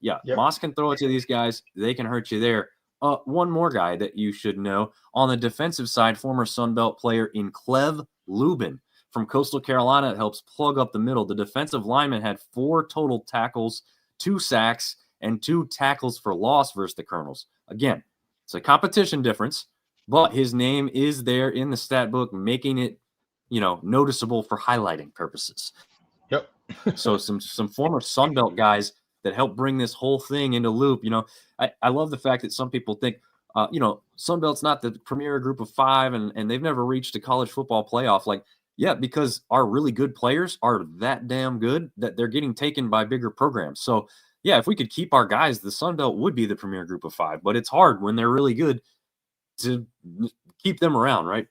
yeah, Yep. Moss can throw it to these guys. They can hurt you there. One more guy that you should know. On the defensive side, former Sun Belt player in Clev Lubin from Coastal Carolina. It helps plug up the middle. The defensive lineman had 4 total tackles, 2 sacks, and 2 tackles for loss versus the Colonels. Again, it's a competition difference, but his name is there in the stat book, making it, noticeable for highlighting purposes. Yep. So some former Sun Belt guys that help bring this whole thing into loop. I love the fact that some people think, Sun Belt's not the premier group of 5 and they've never reached a college football playoff. Like, yeah, because our really good players are that damn good that they're getting taken by bigger programs. So, yeah, if we could keep our guys, the Sun Belt would be the premier group of 5. But it's hard when they're really good to keep them around, right?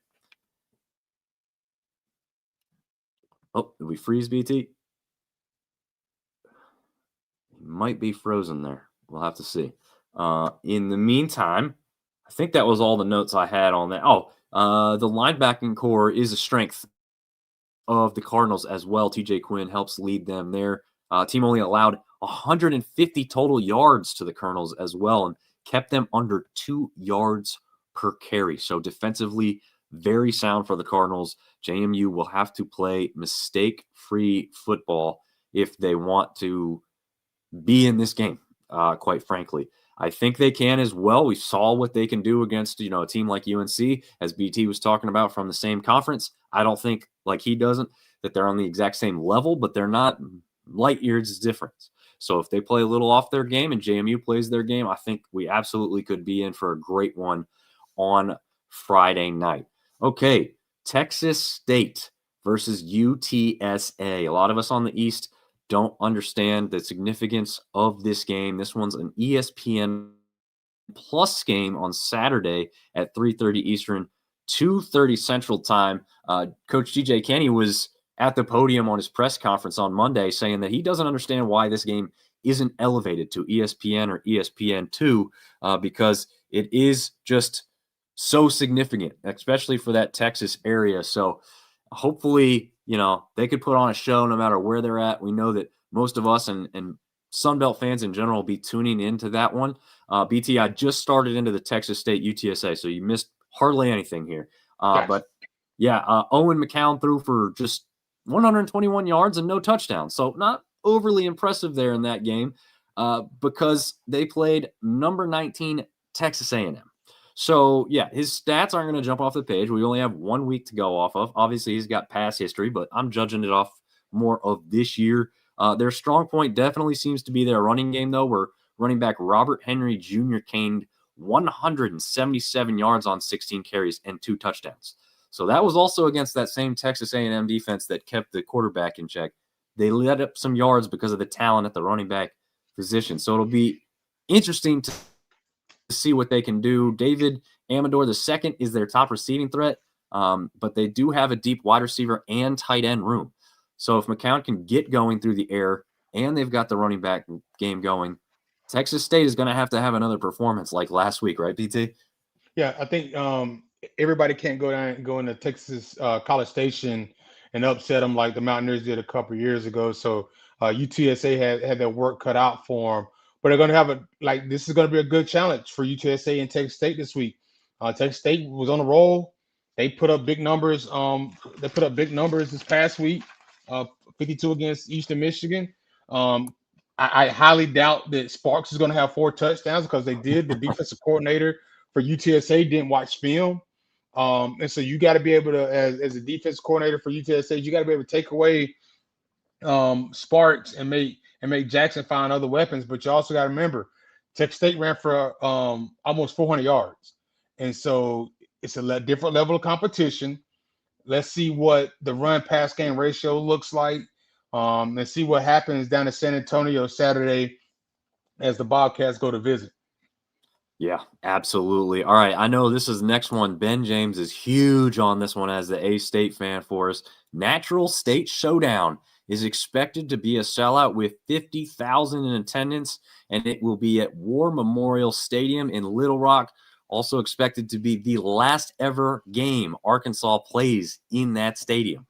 Oh, did we freeze, BT? He might be frozen there. We'll have to see. In the meantime, I think that was all the notes I had on that. The linebacking core is a strength of the Cardinals as well. TJ Quinn helps lead them there. Team only allowed 150 total yards to the Colonels as well and kept them under 2 yards per carry. So defensively, very sound for the Cardinals. JMU will have to play mistake-free football if they want to be in this game, quite frankly. I think they can as well. We saw what they can do against, a team like UNC, as BT was talking about from the same conference. I don't think, like he doesn't, that they're on the exact same level, but they're not light years difference. So if they play a little off their game and JMU plays their game, I think we absolutely could be in for a great one on Friday night. Okay, Texas State versus UTSA. A lot of us on the East don't understand the significance of this game. This one's an ESPN Plus game on Saturday at 3:30 Eastern, 2:30 Central Time. Coach DJ Kenny was at the podium on his press conference on Monday saying that he doesn't understand why this game isn't elevated to ESPN or ESPN2 because it is just so significant, especially for that Texas area. So hopefully, they could put on a show no matter where they're at. We know that most of us and Sunbelt fans in general will be tuning into that one. BT, I just started into the Texas State UTSA, so you missed hardly anything here. Gotcha. But, yeah, Owen McCown threw for just 121 yards and no touchdowns. So not overly impressive there in that game. because they played number 19 Texas A&M. So, yeah, his stats aren't going to jump off the page. We only have 1 week to go off of. Obviously, he's got past history, but I'm judging it off more of this year. Their strong point definitely seems to be their running game, though, where running back Robert Henry Jr. gained 177 yards on 16 carries and 2 touchdowns. So that was also against that same Texas A&M defense that kept the quarterback in check. They let up some yards because of the talent at the running back position. So it'll be interesting to see what they can do. David Amador II is their top receiving threat, but they do have a deep wide receiver and tight end room. So if McCown can get going through the air and they've got the running back game going, Texas State is going to have another performance like last week, right, PT? Yeah, I think everybody can't go into Texas College Station and upset them like the Mountaineers did a couple years ago. So UTSA had their work cut out for them. But they're going to have this is going to be a good challenge for UTSA and Texas State this week. Texas State was on a roll. They put up big numbers. They put up big numbers this past week, 52 against Eastern Michigan. I highly doubt that Sparks is going to have 4 touchdowns because they did. The defensive coordinator for UTSA didn't watch film. And so you got to be able to, as a defense coordinator for UTSA, you got to be able to take away Sparks and make Jackson find other weapons. But you also got to remember, Texas State ran for almost 400 yards. And so it's a different level of competition. Let's see what the run-pass game ratio looks like. And see what happens down in San Antonio Saturday as the Bobcats go to visit. Yeah, absolutely. All right, I know this is the next one. Ben James is huge on this one as the A-State fan for us. Natural State Showdown is expected to be a sellout with 50,000 in attendance, and it will be at War Memorial Stadium in Little Rock. Also expected to be the last ever game Arkansas plays in that stadium.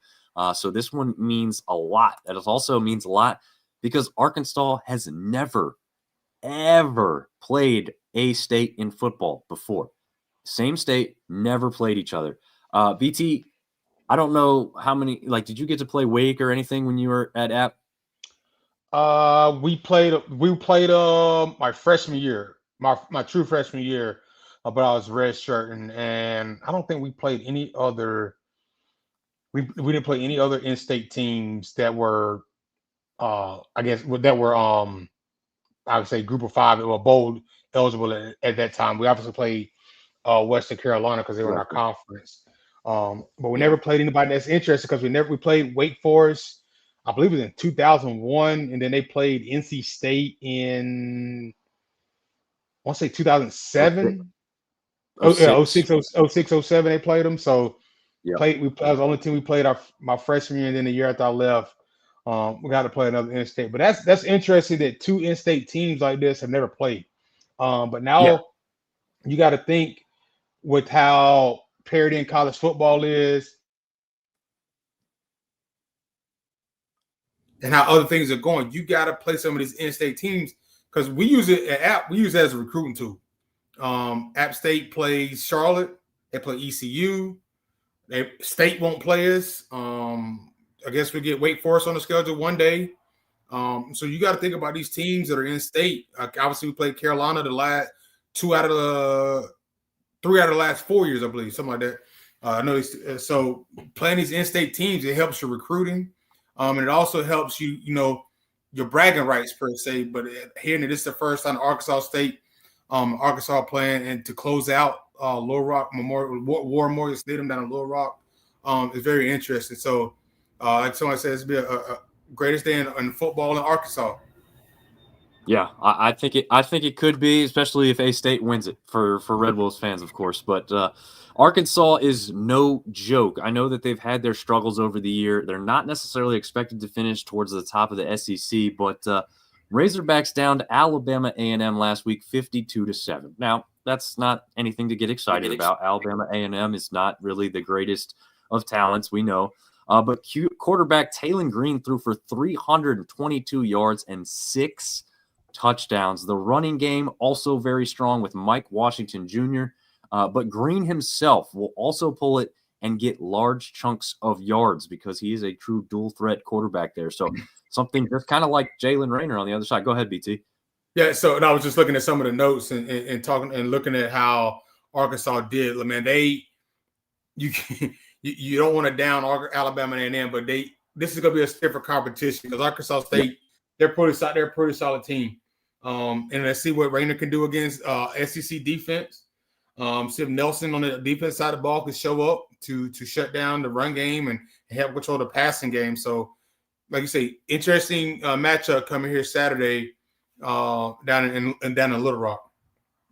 So this one means a lot. That also means a lot because Arkansas has never, ever played A-State in football before. Same state, never played each other. BT, I don't know how many, did you get to play Wake or anything when you were at App? We played my freshman year, my true freshman year, but I was redshirting, and I don't think we played any other. We didn't play any other in-state teams that were, I would say Group of 5 that were bowl eligible at that time. We obviously played Western Carolina because they were in our conference. But we never played anybody that's interested because we played Wake Forest, I believe it was in 2001, and then they played NC State in, I want to say 2007. 06, 07 they played them. So that was the only team we played my freshman year, and then the year after I left, we got to play another in-state. But that's interesting that 2 in-state teams like this have never played. But now you got to think with how parity in college football is and how other things are going. You got to play some of these in-state teams because we use it at App. We use it as a recruiting tool. App State plays Charlotte. They play ECU. State won't play us. I guess we get Wake Forest on the schedule one day. So you got to think about these teams that are in state. Obviously, we played Carolina the last 3 out of the last 4 years, I believe, something like that. I know. So playing these in-state teams, it helps your recruiting, and it also helps you, your bragging rights per se. But hearing that this is the first time Arkansas playing, and to close out Little Rock War Memorial Stadium down in Little Rock is very interesting. So, like someone says, it'll be a greatest day in football in Arkansas. Yeah, I think it could be, especially if A-State wins it for Red Wolves fans, of course. But Arkansas is no joke. I know that they've had their struggles over the year. They're not necessarily expected to finish towards the top of the SEC, but Razorbacks down to Alabama A&M last week, 52-7. Now, that's not anything to get excited about. Alabama A&M is not really the greatest of talents, we know. But quarterback Taylon Green threw for 322 yards and 6 touchdowns. The running game also very strong with Mike Washington Jr., but Green himself will also pull it and get large chunks of yards because he is a true dual threat quarterback there. So something just kind of like Jalen Raynor on the other side. Go ahead, BT. Yeah, so and I was just looking at some of the notes and talking and looking at how Arkansas did. Man, you you don't want to down Alabama and A&M, but this is going to be a stiffer competition because Arkansas State they're a pretty solid team. And let's see what Rayner can do against SEC defense. See if Nelson on the defense side of the ball can show up to shut down the run game and help control the passing game. So, like you say, interesting matchup coming here Saturday down in Little Rock.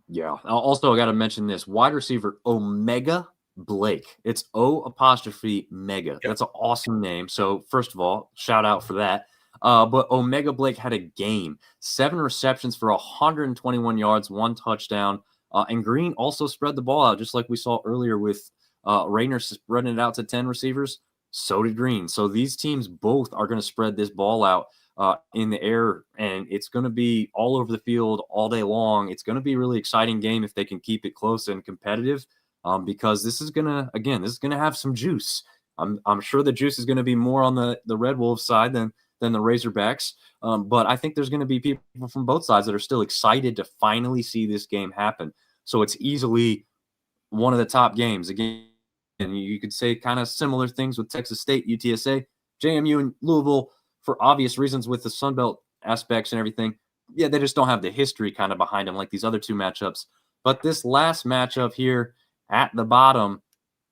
Yeah. Also, I got to mention this wide receiver Omega Blake. It's O''Mega. Yep. That's an awesome name. So, first of all, shout out for that. But Omega Blake had a game, 7 receptions for 121 yards, 1 touchdown. And Green also spread the ball out, just like we saw earlier with Rayner spreading it out to 10 receivers. So did Green. So these teams both are going to spread this ball out in the air, and it's going to be all over the field all day long. It's going to be a really exciting game if they can keep it close and competitive, because this is going to have some juice. I'm sure the juice is going to be more on the Red Wolves side than the Razorbacks. But I think there's going to be people from both sides that are still excited to finally see this game happen. So it's easily one of the top games. Again, and you could say kind of similar things with Texas State, UTSA, JMU, and Louisville for obvious reasons with the Sun Belt aspects and everything. Yeah, they just don't have the history kind of behind them like these other two matchups. But this last matchup here at the bottom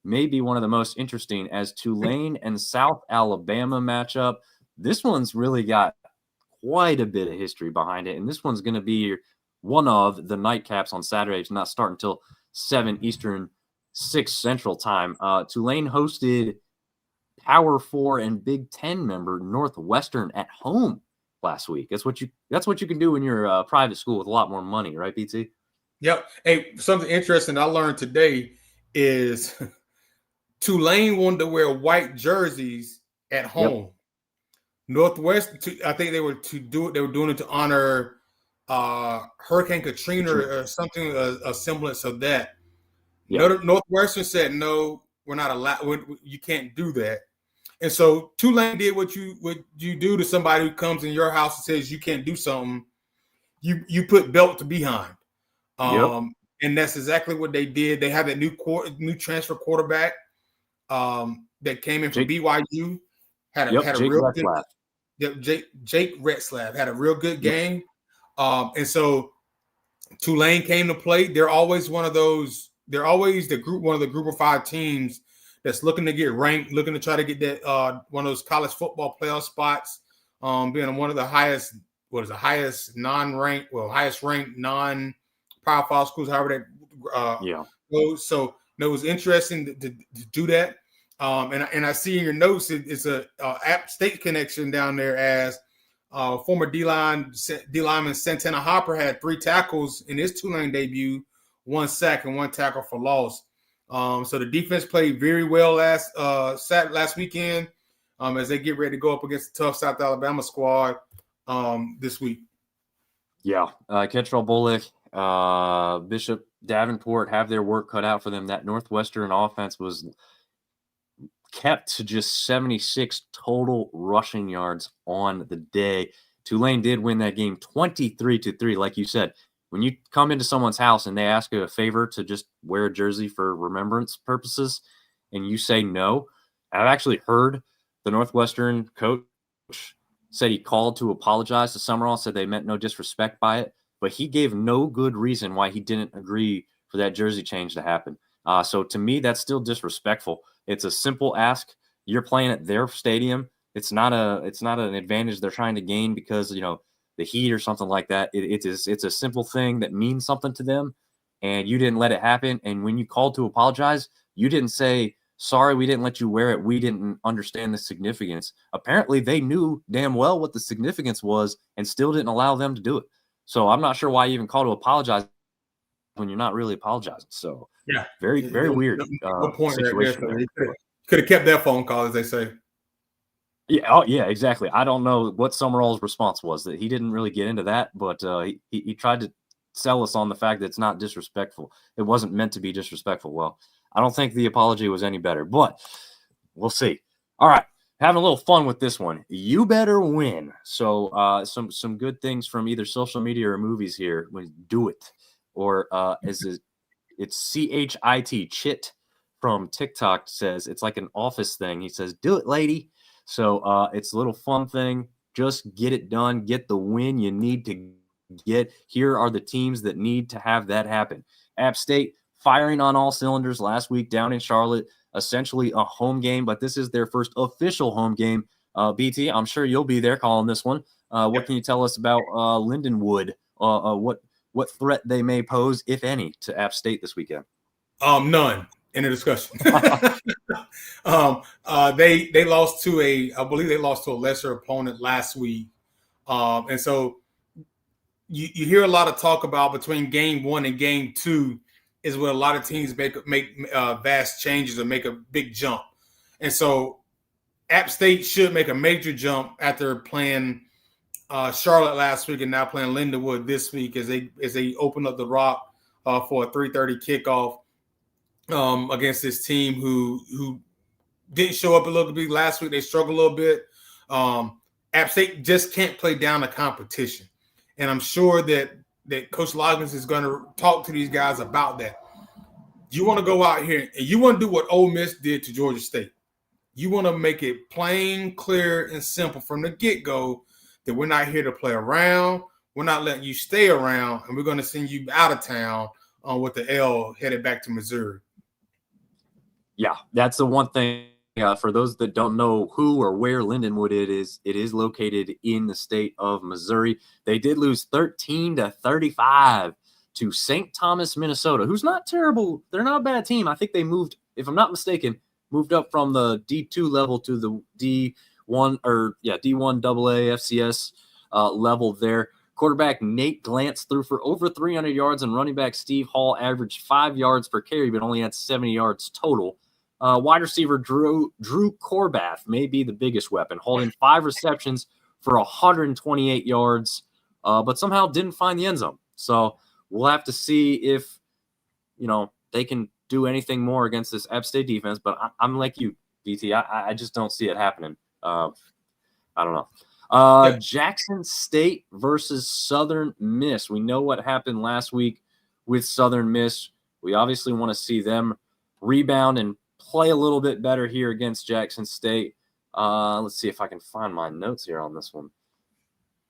may be one of the most interesting as Tulane and South Alabama matchup. This one's really got quite a bit of history behind it, and this one's going to be one of the nightcaps on Saturday. It's not start until 7 Eastern, 6 Central time. Tulane hosted Power 4 and Big Ten member Northwestern at home last week. That's what you can do when you're a private school with a lot more money, right, BT? Yep. Hey, something interesting I learned today is Tulane wanted to wear white jerseys at home. Yep. Northwestern, I think they were doing it to honor Hurricane Katrina or something, a semblance of that. Yep. Northwestern said, no, we're not allowed. You can't do that. And so Tulane did what you do to somebody who comes in your house and says you can't do something. You put belt to behind. And that's exactly what they did. They have a new transfer quarterback that came in from BYU. Had a real good. Jake Retzlaff had a real good game. And so Tulane came to play. They're always one of those. They're always one of the group of 5 teams that's looking to get ranked, looking to try to get that one of those college football playoff spots, being one of the highest ranked non-Power 5 schools, however that goes. So it was interesting to do that. And I see in your notes it's a App State connection down there as former D-lineman Santana Hopper had 3 tackles in his Tulane debut, 1 sack and 1 tackle for loss. So the defense played very well last weekend as they get ready to go up against the tough South Alabama squad this week. Yeah, Ketchell Bullock, Bishop Davenport have their work cut out for them. That Northwestern offense was kept to just 76 total rushing yards on the day. Tulane did win that game 23-3, like you said. When you come into someone's house and they ask you a favor to just wear a jersey for remembrance purposes and you say no, I've actually heard the Northwestern coach said he called to apologize to Summerall, said they meant no disrespect by it, but he gave no good reason why he didn't agree for that jersey change to happen. So to me, that's still disrespectful. It's a simple ask. You're playing at their stadium. It's not an advantage they're trying to gain because, the heat or something like that. It's a simple thing that means something to them, and you didn't let it happen. And when you called to apologize, you didn't say, sorry, we didn't let you wear it. We didn't understand the significance. Apparently, they knew damn well what the significance was and still didn't allow them to do it. So I'm not sure why you even call to apologize when you're not really apologizing. So yeah, very, very weird situation. Right there. Could have kept that phone call, as they say. Yeah, oh yeah, exactly. I don't know what Summerall's response was. That he didn't really get into that, but he tried to sell us on the fact that it's not disrespectful. It wasn't meant to be disrespectful. Well, I don't think the apology was any better, but we'll see. All right, having a little fun with this one. You better win. So some good things from either social media or movies here. Do it. Or it's CHIT, Chit from TikTok says it's like an office thing. He says, do it, lady. So it's a little fun thing. Just get it done. Get the win you need to get. Here are the teams that need to have that happen. App State firing on all cylinders last week down in Charlotte. Essentially a home game, but this is their first official home game. BT, I'm sure you'll be there calling this one. What can you tell us about Lindenwood? What threat they may pose, if any, to App State this weekend? None in the discussion. They lost to I believe they lost to a lesser opponent last week, and so you hear a lot of talk about between game 1 and game 2 is where a lot of teams make vast changes or make a big jump. And so App State should make a major jump after playing Charlotte last week and now playing Lindenwood this week as they open up the Rock for a 3:30 kickoff against this team who didn't show up a little bit last week. They struggled a little bit. App State just can't play down the competition. And I'm sure that Coach Loggins is going to talk to these guys about that. You want to go out here and you want to do what Ole Miss did to Georgia State. You want to make it plain, clear, and simple from the get-go that we're not here to play around. We're not letting you stay around, and we're going to send you out of town with the L headed back to Missouri. Yeah, that's the one thing. For those that don't know who or where Lindenwood it is located in the state of Missouri. They did lose 13-35 to St. Thomas, Minnesota, who's not terrible. They're not a bad team. I think they moved, if I'm not mistaken, up from the D2 level to the D1 AA FCS level there. Quarterback Nate Glantz threw for over 300 yards, and running back Steve Hall averaged 5 yards per carry, but only had 70 yards total. Wide receiver Drew Corbath may be the biggest weapon, holding 5 receptions for 128 yards, but somehow didn't find the end zone. So we'll have to see if, they can do anything more against this App State defense. But I'm like you, BT. I just don't see it happening. I don't know. Jackson State versus Southern Miss. We know what happened last week with Southern Miss. We obviously want to see them rebound and play a little bit better here against Jackson State. Let's see if I can find my notes here on this one.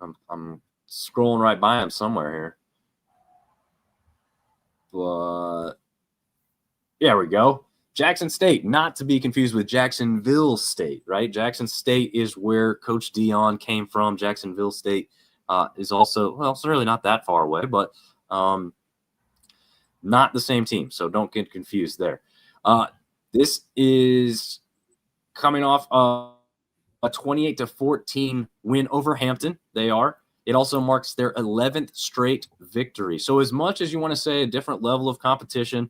I'm scrolling right by them somewhere here. But there we go. Jackson State, not to be confused with Jacksonville State, right? Jackson State is where Coach Dion came from. Jacksonville State is also, well, it's really not that far away, but not the same team. So don't get confused there. This is coming off a 28-14 win over Hampton. They are. It also marks their 11th straight victory. So as much as you want to say a different level of competition,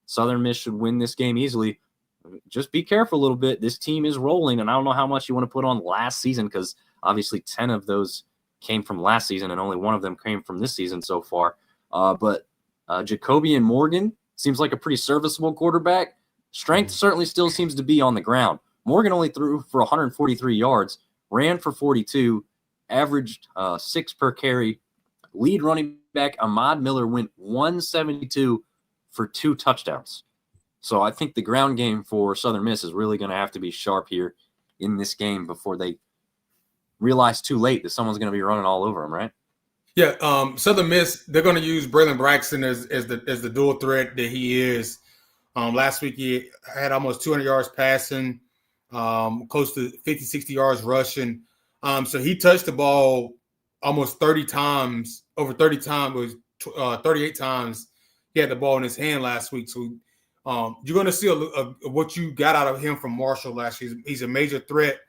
Southern Miss should win this game easily. Just be careful a little bit. This team is rolling, and I don't know how much you want to put on last season because obviously 10 of those came from last season and only one of them came from this season so far. But Jacobian Morgan seems like a pretty serviceable quarterback. Strength certainly still seems to be on the ground. Morgan only threw for 143 yards, ran for 42, averaged 6 per carry. Lead running back Ahmad Miller went 172 for 2 touchdowns. So I think the ground game for Southern Miss is really going to have to be sharp here in this game before they realize too late that someone's going to be running all over them, right? Yeah, Southern Miss, they're going to use Braylon Braxton as the dual threat that he is. Last week he had almost 200 yards passing, close to 50, 60 yards rushing. So he touched the ball almost 30 times, over 30 times, it was 38 times he had the ball in his hand last week. So you're going to see what you got out of him from Marshall last year. He's a major threat.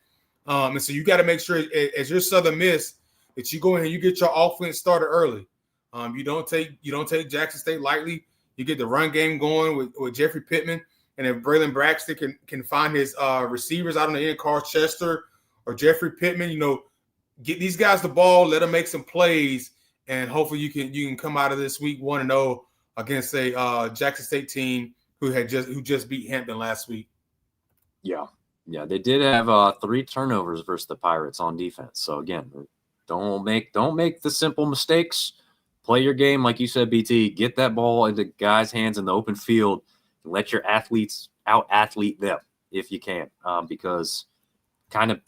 And so you got to make sure as your Southern Miss that you go in and you get your offense started early. You don't take Jackson State lightly. You get the run game going with Jeffrey Pittman. And if Braylon Braxton can find his receivers out on the end, Carl Chester or Jeffrey Pittman, get these guys the ball, let them make some plays, and hopefully you can come out of this week 1-0 against a Jackson State team who just beat Hampton last week. Yeah. Yeah, they did have 3 turnovers versus the Pirates on defense. So again, don't make the simple mistakes. Play your game, like you said, BT. Get that ball into guys' hands in the open field. And let your athletes out-athlete them if you can, because kind of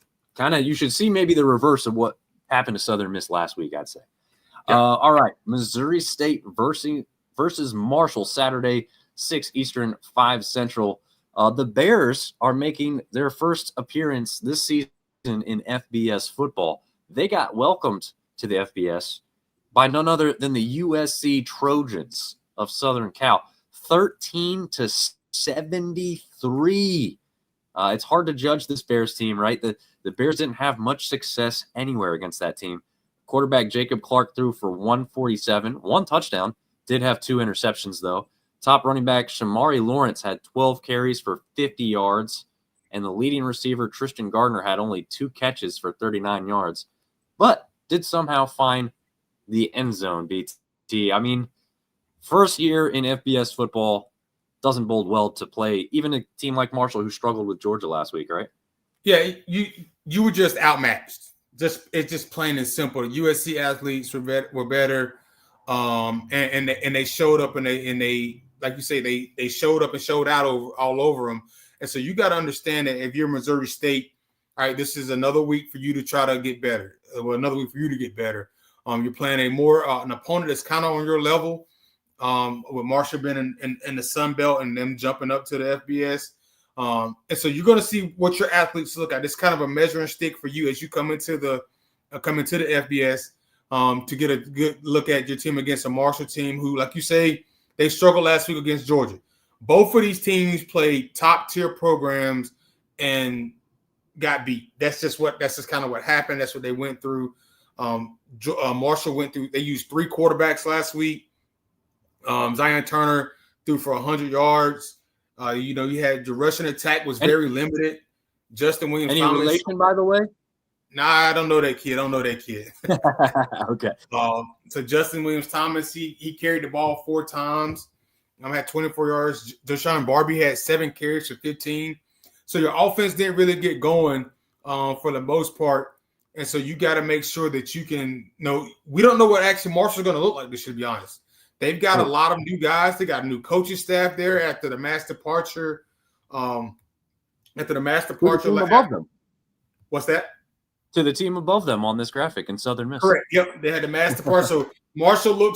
you should see maybe the reverse of what happened to Southern Miss last week, I'd say. Yeah. All right, Missouri State versus Marshall, Saturday, 6 Eastern, 5 Central. The Bears are making their first appearance this season in FBS football. They got welcomed to the FBS by none other than the USC Trojans of Southern Cal, 13-73. It's hard to judge this Bears team, right? The Bears didn't have much success anywhere against that team. Quarterback Jacob Clark threw for 147, 1 touchdown, did have 2 interceptions, though. Top running back Shamari Lawrence had 12 carries for 50 yards, and the leading receiver Tristan Gardner had only 2 catches for 39 yards, but did somehow find the end zone, BT. I mean, first year in FBS football doesn't bode well to play even a team like Marshall, who struggled with Georgia last week, right? Yeah, you were just outmatched. It's just plain and simple. USC athletes were better, and they showed up and they like you say they showed up and showed out all over them. And so you got to understand that if you're Missouri State, all right, this is another week for you to try to get better. Well, another week for you to get better. You're playing an opponent that's kind of on your level, with Marshall being in the Sun Belt and them jumping up to the FBS. And so you're going to see what your athletes look at. It's kind of a measuring stick for you as you come into the FBS to get a good look at your team against a Marshall team who, like you say, they struggled last week against Georgia. Both of these teams played top-tier programs and got beat. That's just kind of what happened. That's what they went through. Marshall went through. They used 3 quarterbacks last week. Zion Turner threw for 100 yards. You had your rushing attack was very limited. Justin Williams. Any relation, by the way? Nah, I don't know that kid. Okay. So Justin Williams Thomas, he carried the ball 4 times. Had 24 yards. Deshaun Barbie had 7 carries for 15. So your offense didn't really get going for the most part. And so you got to make sure that you can we don't know what actually Marshall's going to look like, to be honest. They've got a lot of new guys. They got a new coaching staff there after the mass departure. To the team above them. What's that? To the team above them on this graphic in Southern Miss. Correct. Yep. They had the mass departure. So Marshall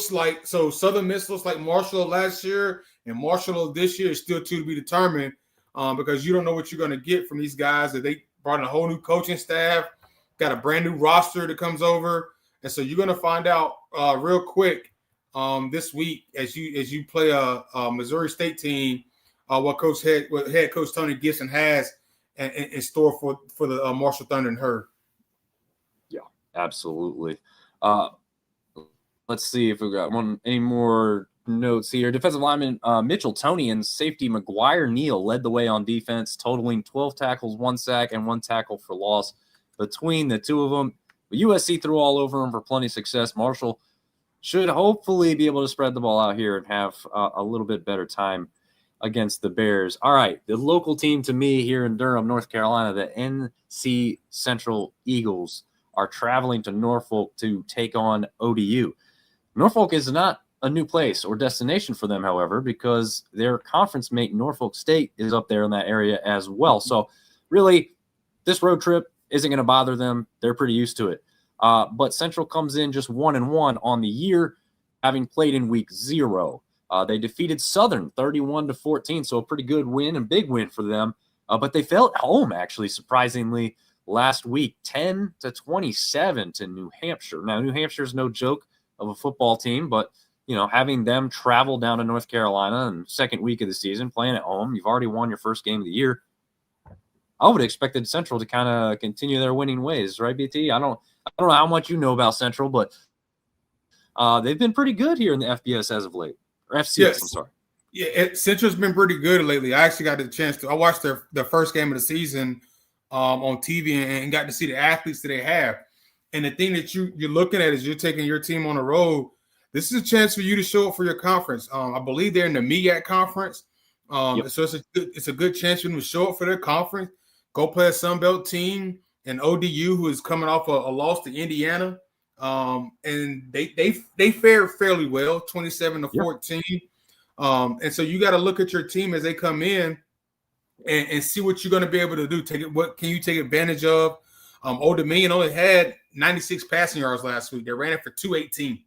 Southern Miss looks like Marshall of last year, and Marshall of this year is still to be determined because you don't know what you're going to get from these guys. That they brought in a whole new coaching staff, got a brand new roster that comes over, and so you're going to find out real quick this week as you play a Missouri State team, what head coach Tony Gibson has in store for the Marshall Thunder and Herd. Yeah, absolutely. Let's see if we've got any more notes here. Defensive lineman Mitchell Toney and safety McGuire Neal led the way on defense, totaling 12 tackles, 1 sack, and 1 tackle for loss between the two of them. But USC threw all over them for plenty of success. Marshall should hopefully be able to spread the ball out here and have a little bit better time against the Bears. All right, the local team to me here in Durham, North Carolina, the NC Central Eagles, are traveling to Norfolk to take on ODU. Norfolk is not a new place or destination for them, however, because their conference mate Norfolk State is up there in that area as well. So really, this road trip isn't going to bother them. They're pretty used to it. But Central comes in just 1-1 on the year, having played in week 0. They defeated Southern 31-14, so a pretty good win and big win for them. But they fell at home, actually, surprisingly, last week, 10-27 to New Hampshire. Now, New Hampshire is no joke of a football team, but having them travel down to North Carolina in the second week of the season, playing at home, you've already won your first game of the year. I would have expected Central to kind of continue their winning ways, right, BT? I don't know how much you know about Central, but they've been pretty good here in the FBS as of late. Or FCS, yes. I'm sorry. Yeah, Central's been pretty good lately. I actually got the chance to – I watched their first game of the season on TV and got to see the athletes that they have. And the thing that you're looking at is you're taking your team on the road. This is a chance for you to show up for your conference. I believe they're in the MEAC conference. Yep. So it's a good chance for them to show up for their conference, go play a Sun Belt team and ODU, who is coming off a loss to Indiana. And they fared fairly well, 27-14. And so you got to look at your team as they come in and see what you're going to be able to do. What can you take advantage of? Old Dominion only had 96 passing yards last week. They ran it for 218.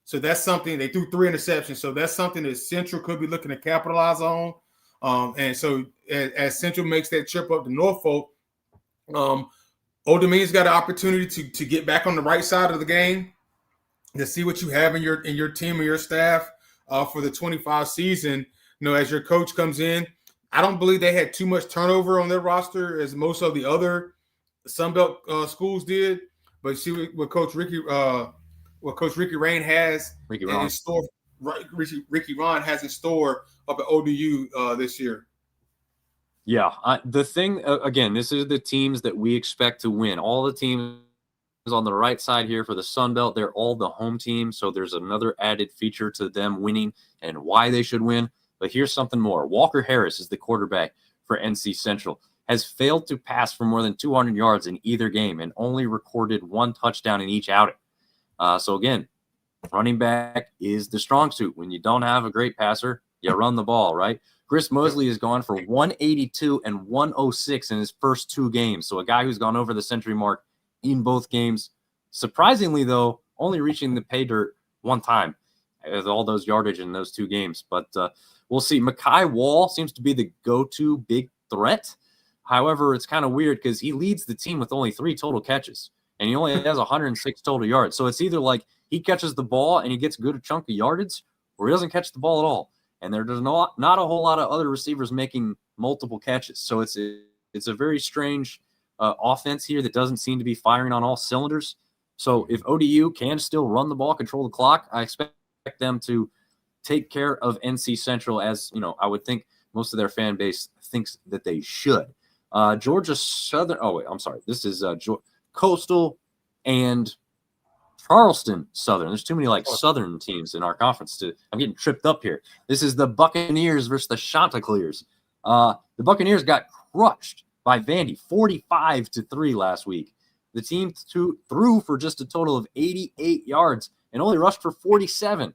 So that's something. They threw 3 interceptions. So that's something that Central could be looking to capitalize on. And so as Central makes that trip up to Norfolk, Old Dominion's got an opportunity to get back on the right side of the game, to see what you have in your team or your staff for the 25 season. As your coach comes in, I don't believe they had too much turnover on their roster as most of the other Sunbelt schools did. But see what Coach Ricky Rain has in store. Ricky Ron has in store up at ODU this year. Yeah, the thing again, this is the teams that we expect to win. All the teams on the right side here for the Sun Belt, they're all the home team. So there's another added feature to them winning and why they should win. But here's something more. Walker Harris is the quarterback for NC Central, has failed to pass for more than 200 yards in either game and only recorded 1 touchdown in each outing. So again, running back is the strong suit. When you don't have a great passer, you run the ball, right? Chris Mosley has gone for 182 and 106 in his first 2 games. So a guy who's gone over the century mark in both games. Surprisingly, though, only reaching the pay dirt 1 time with all those yardage in those 2 games. But we'll see. Mekhi Wall seems to be the go-to big threat. However, it's kind of weird because he leads the team with only 3 total catches, and he only has 106 total yards. So it's either like he catches the ball and he gets a good chunk of yardage, or he doesn't catch the ball at all. And there's not a whole lot of other receivers making multiple catches. So it's a very strange offense here that doesn't seem to be firing on all cylinders. So if ODU can still run the ball, control the clock, I expect them to take care of NC Central, as I would think most of their fan base thinks that they should. Georgia Southern. Oh wait, I'm sorry. This is Coastal and Charleston Southern. There's too many Southern teams in our conference. I'm getting tripped up here. This is the Buccaneers versus the Chanticleers. The Buccaneers got crushed by Vandy, 45-3 last week. The team threw for just a total of 88 yards and only rushed for 47.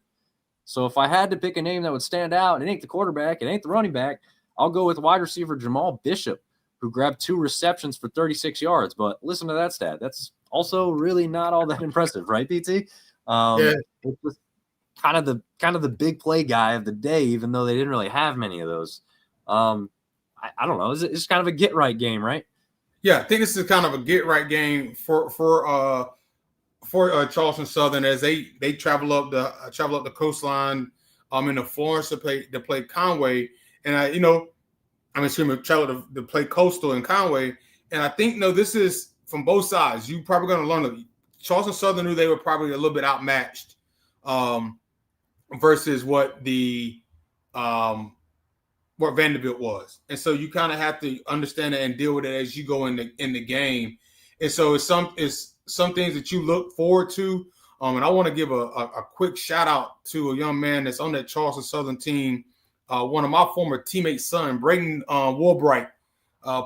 So if I had to pick a name that would stand out, it ain't the quarterback, it ain't the running back. I'll go with wide receiver Jamal Bishop, who grabbed 2 receptions for 36 yards. But listen to that stat. That's also really not all that impressive, right, PT? Yeah. It was kind of the big play guy of the day, even though they didn't really have many of those. I don't know. It's kind of a get right game, right? Yeah, I think this is kind of a get right game for Charleston Southern as they travel up the coastline in the Florence to play Conway, and travel to play Coastal in Conway, and I think this is from both sides. You probably going to learn that Charleston Southern knew they were probably a little bit outmatched versus what what Vanderbilt was, and so you kind of have to understand it and deal with it as you go in the game. And so it's some things that you look forward to. And I want to give a quick shout out to a young man that's on that Charleston Southern team. One of my former teammates' son, Braden Woolbright,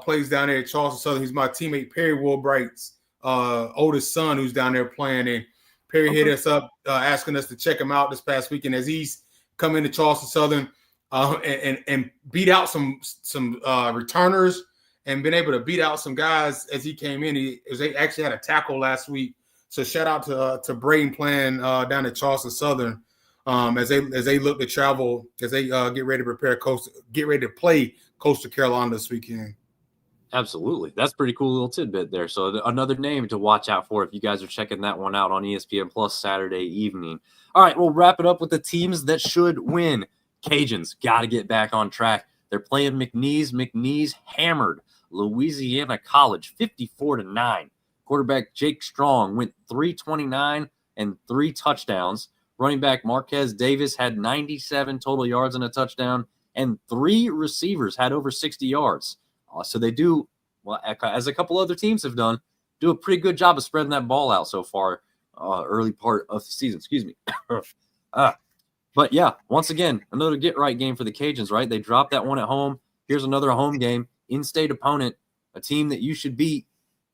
plays down there at Charleston Southern. He's my teammate Perry Woolbright's oldest son, who's down there playing. And Perry hit us up asking us to check him out this past weekend as he's come into Charleston Southern and beat out some returners and been able to beat out some guys as he came in. They actually had a tackle last week. So shout out to Braden playing down at Charleston Southern as they look to travel, as they get ready to play Coastal Carolina this weekend. Absolutely. That's a pretty cool little tidbit there. So another name to watch out for if you guys are checking that one out on ESPN Plus Saturday evening. All right, we'll wrap it up with the teams that should win. Cajuns got to get back on track. They're playing McNeese. McNeese hammered Louisiana College 54-9. Quarterback Jake Strong went 329 and 3 touchdowns. Running back Marquez Davis had 97 total yards and a touchdown, and 3 receivers had over 60 yards. So they do, well, as a couple other teams have done, do a pretty good job of spreading that ball out so far, early part of the season. Excuse me. But yeah, once again, another get-right game for the Cajuns, right? They dropped that one at home. Here's another home game, in-state opponent a team that you should beat,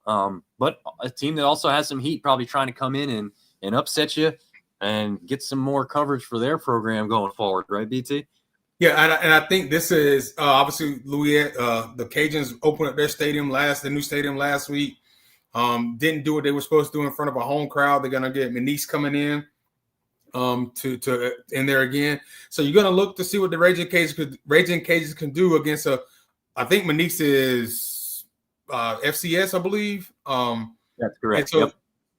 but a team that also has some heat, probably trying to come in and upset you and get some more coverage for their program going forward, right, BT? Yeah, and I think this is obviously the Cajuns opened up their the new stadium last week. Didn't do what they were supposed to do in front of a home crowd. They're gonna get Manice coming in to in there again. So you're gonna look to see what the Raging Cajuns can do against I think Manice is FCS, I believe. That's correct. And so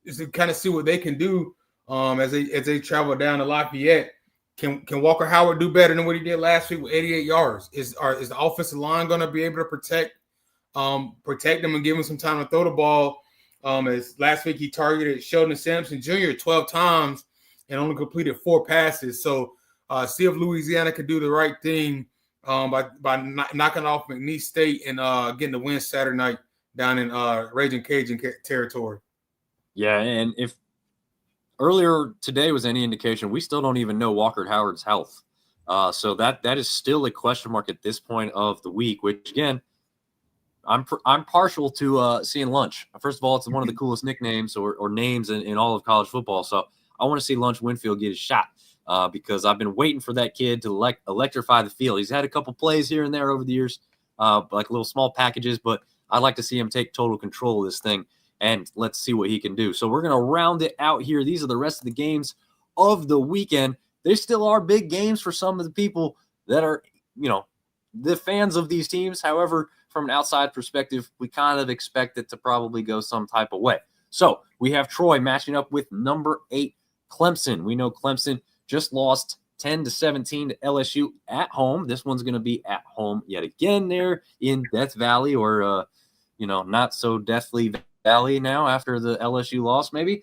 just to kind of see what they can do as they travel down to Lafayette. Can Walker Howard do better than what he did last week with 88 yards? Is the offensive line going to be able to protect them and give him some time to throw the ball? As last week he targeted Sheldon Sampson Jr. 12 times and only completed 4 passes. So see if Louisiana can do the right thing by knocking off McNeese State and getting the win Saturday night down in Raging Cajun territory. Yeah, and if earlier today was any indication, we still don't even know Walker Howard's health. So that is still a question mark at this point of the week, which, again, I'm partial to seeing Lunch. First of all, it's one of the coolest nicknames or names in all of college football. So I want to see Lunch Winfield get his shot because I've been waiting for that kid to electrify the field. He's had a couple plays here and there over the years, like little small packages, but I'd like to see him take total control of this thing. And let's see what he can do. So we're going to round it out here. These are the rest of the games of the weekend. They still are big games for some of the people that are, the fans of these teams. However, from an outside perspective, we kind of expect it to probably go some type of way. So we have Troy matching up with number 8 Clemson. We know Clemson just lost 10-17 to LSU at home. This one's going to be at home yet again there in Death Valley, or, not so deathly Valley now after the LSU loss, maybe.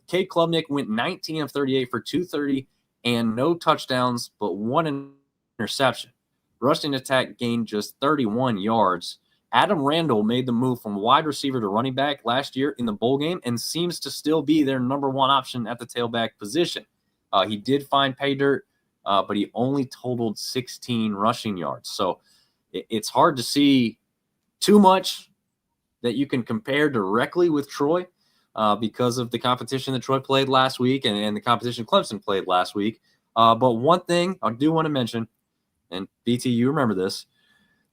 Cade Klubnik went 19 of 38 for 230 and no touchdowns, but 1 interception. Rushing attack gained just 31 yards. Adam Randall made the move from wide receiver to running back last year in the bowl game and seems to still be their number 1 option at the tailback position. He did find pay dirt, but he only totaled 16 rushing yards. So it's hard to see too much that you can compare directly with Troy because of the competition that Troy played last week and the competition Clemson played last week. But one thing I do want to mention, and BT, you remember this,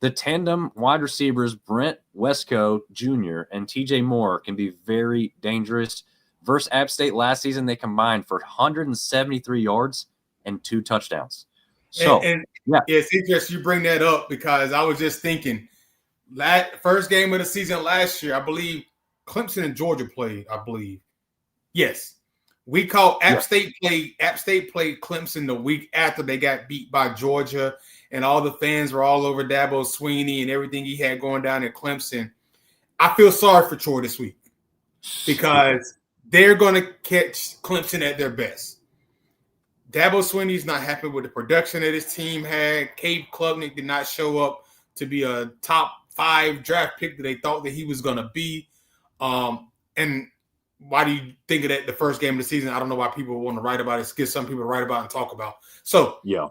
the tandem wide receivers Brent Wesco Jr. and TJ Moore can be very dangerous. Versus App State last season, they combined for 173 yards and 2 touchdowns. So, yeah, it's interesting you bring that up because I was just thinking, first game of the season last year, I believe Clemson and Georgia played, I believe. Yes. We called App State played Clemson the week after they got beat by Georgia, and all the fans were all over Dabo Swinney and everything he had going down at Clemson. I feel sorry for Troy this week because they're going to catch Clemson at their best. Dabo Swinney's not happy with the production that his team had. Cade Klubnik did not show up to be a top 5 draft pick that they thought that he was going to be. And why do you think of that the first game of the season? I don't know why people want to write about it. Get some people to write about and talk about. So, yeah,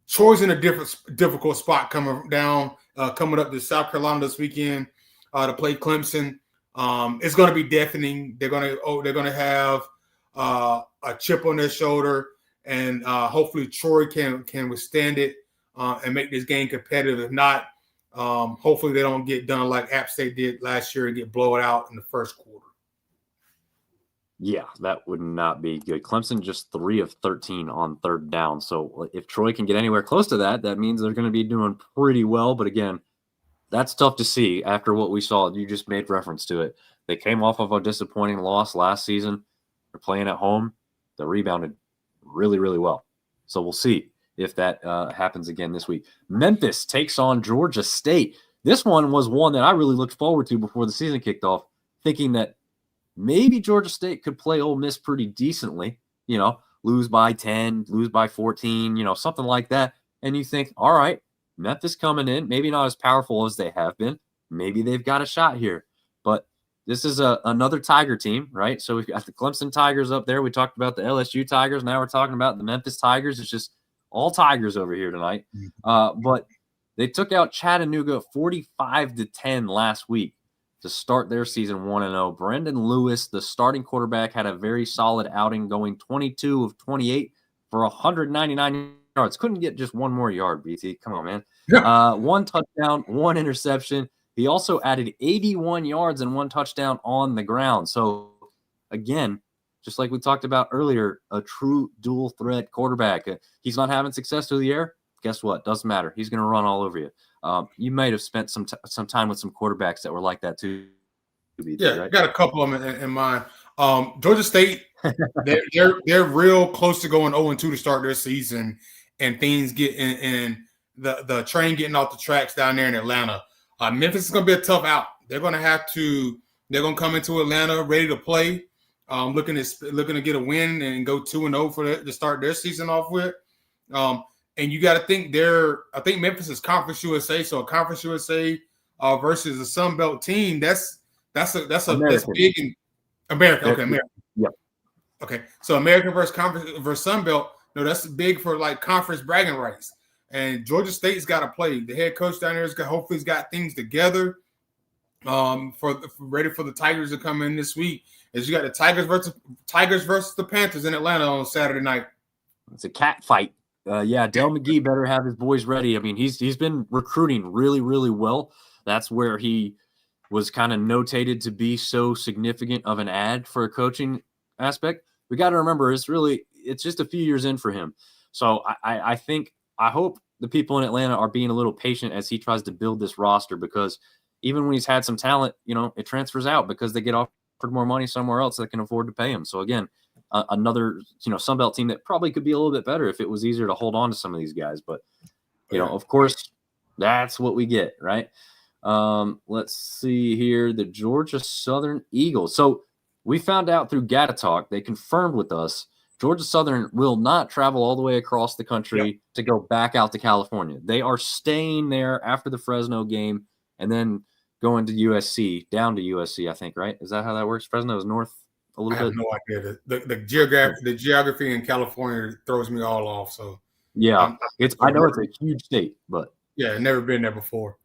Troy's in a difficult spot coming up to South Carolina this weekend to play Clemson. It's going to be deafening. They're going to have a chip on their shoulder, and hopefully Troy can withstand it and make this game competitive. If not, hopefully they don't get done like App State did last year and get blown out in the first quarter. Yeah, that would not be good. Clemson just 3 of 13 on third down. So if Troy can get anywhere close to that, that means they're going to be doing pretty well. But again, that's tough to see after what we saw. You just made reference to it. They came off of a disappointing loss last season. They're playing at home. They rebounded really, really well. So we'll see if that happens again this week. Memphis takes on Georgia State. This one was one that I really looked forward to before the season kicked off, thinking that maybe Georgia State could play Ole Miss pretty decently, lose by 10, lose by 14, something like that. And you think, all right, Memphis coming in, maybe not as powerful as they have been. Maybe they've got a shot here. But this is another Tiger team, right? So we've got the Clemson Tigers up there. We talked about the LSU Tigers. Now we're talking about the Memphis Tigers. It's just all Tigers over here tonight. But They took out Chattanooga 45-10 last week to start their season 1-0. Brendan Lewis, the starting quarterback, had a very solid outing, going 22 of 28 for 199 yards. Couldn't get just one more yard, BT. Come on, man. One touchdown, one interception. He also added 81 yards and one touchdown on the ground. So, again, just like we talked about earlier, a true dual threat quarterback. He's not having success through the air. Guess what? Doesn't matter. He's going to run all over you. You might have spent some time with some quarterbacks that were like that too. Yeah, right? Got a couple of them in mind. Georgia State, they're real close to going 0-2 to start their season, and things get in the train getting off the tracks down there in Atlanta. Memphis is going to be a tough out. They're going to come into Atlanta ready to play, looking to get a win and go 2-0 to start their season off with. And you got to think I think Memphis is Conference USA, so a Conference USA versus a Sun Belt team. That's big in America. Okay, America. Yep. Okay, so American versus Conference versus Sun Belt. No, that's big for like conference bragging rights. And Georgia State's got to play. The head coach down there hopefully has got things together. Ready for the Tigers to come in this week. As you got the Tigers versus the Panthers in Atlanta on Saturday night. It's a cat fight. Dell McGee better have his boys ready. I mean, he's been recruiting really, really well. That's where he was kind of notated to be so significant of an ad for a coaching aspect. We got to remember, it's just a few years in for him. So I hope the people in Atlanta are being a little patient as he tries to build this roster, because even when he's had some talent, it transfers out because they get offered more money somewhere else that can afford to pay him. So again, another, Sun Belt team that probably could be a little bit better if it was easier to hold on to some of these guys. But, of course, that's what we get, right? Let's see here. The Georgia Southern Eagles. So we found out through Gata Talk, they confirmed with us, Georgia Southern will not travel all the way across the country to go back out to California. They are staying there after the Fresno game and then going to USC, down to USC, I think, right? Is that how that works? Fresno is north a little bit. I have no idea. The geography in California throws me all off. So yeah, I know it's a huge state, but yeah, never been there before.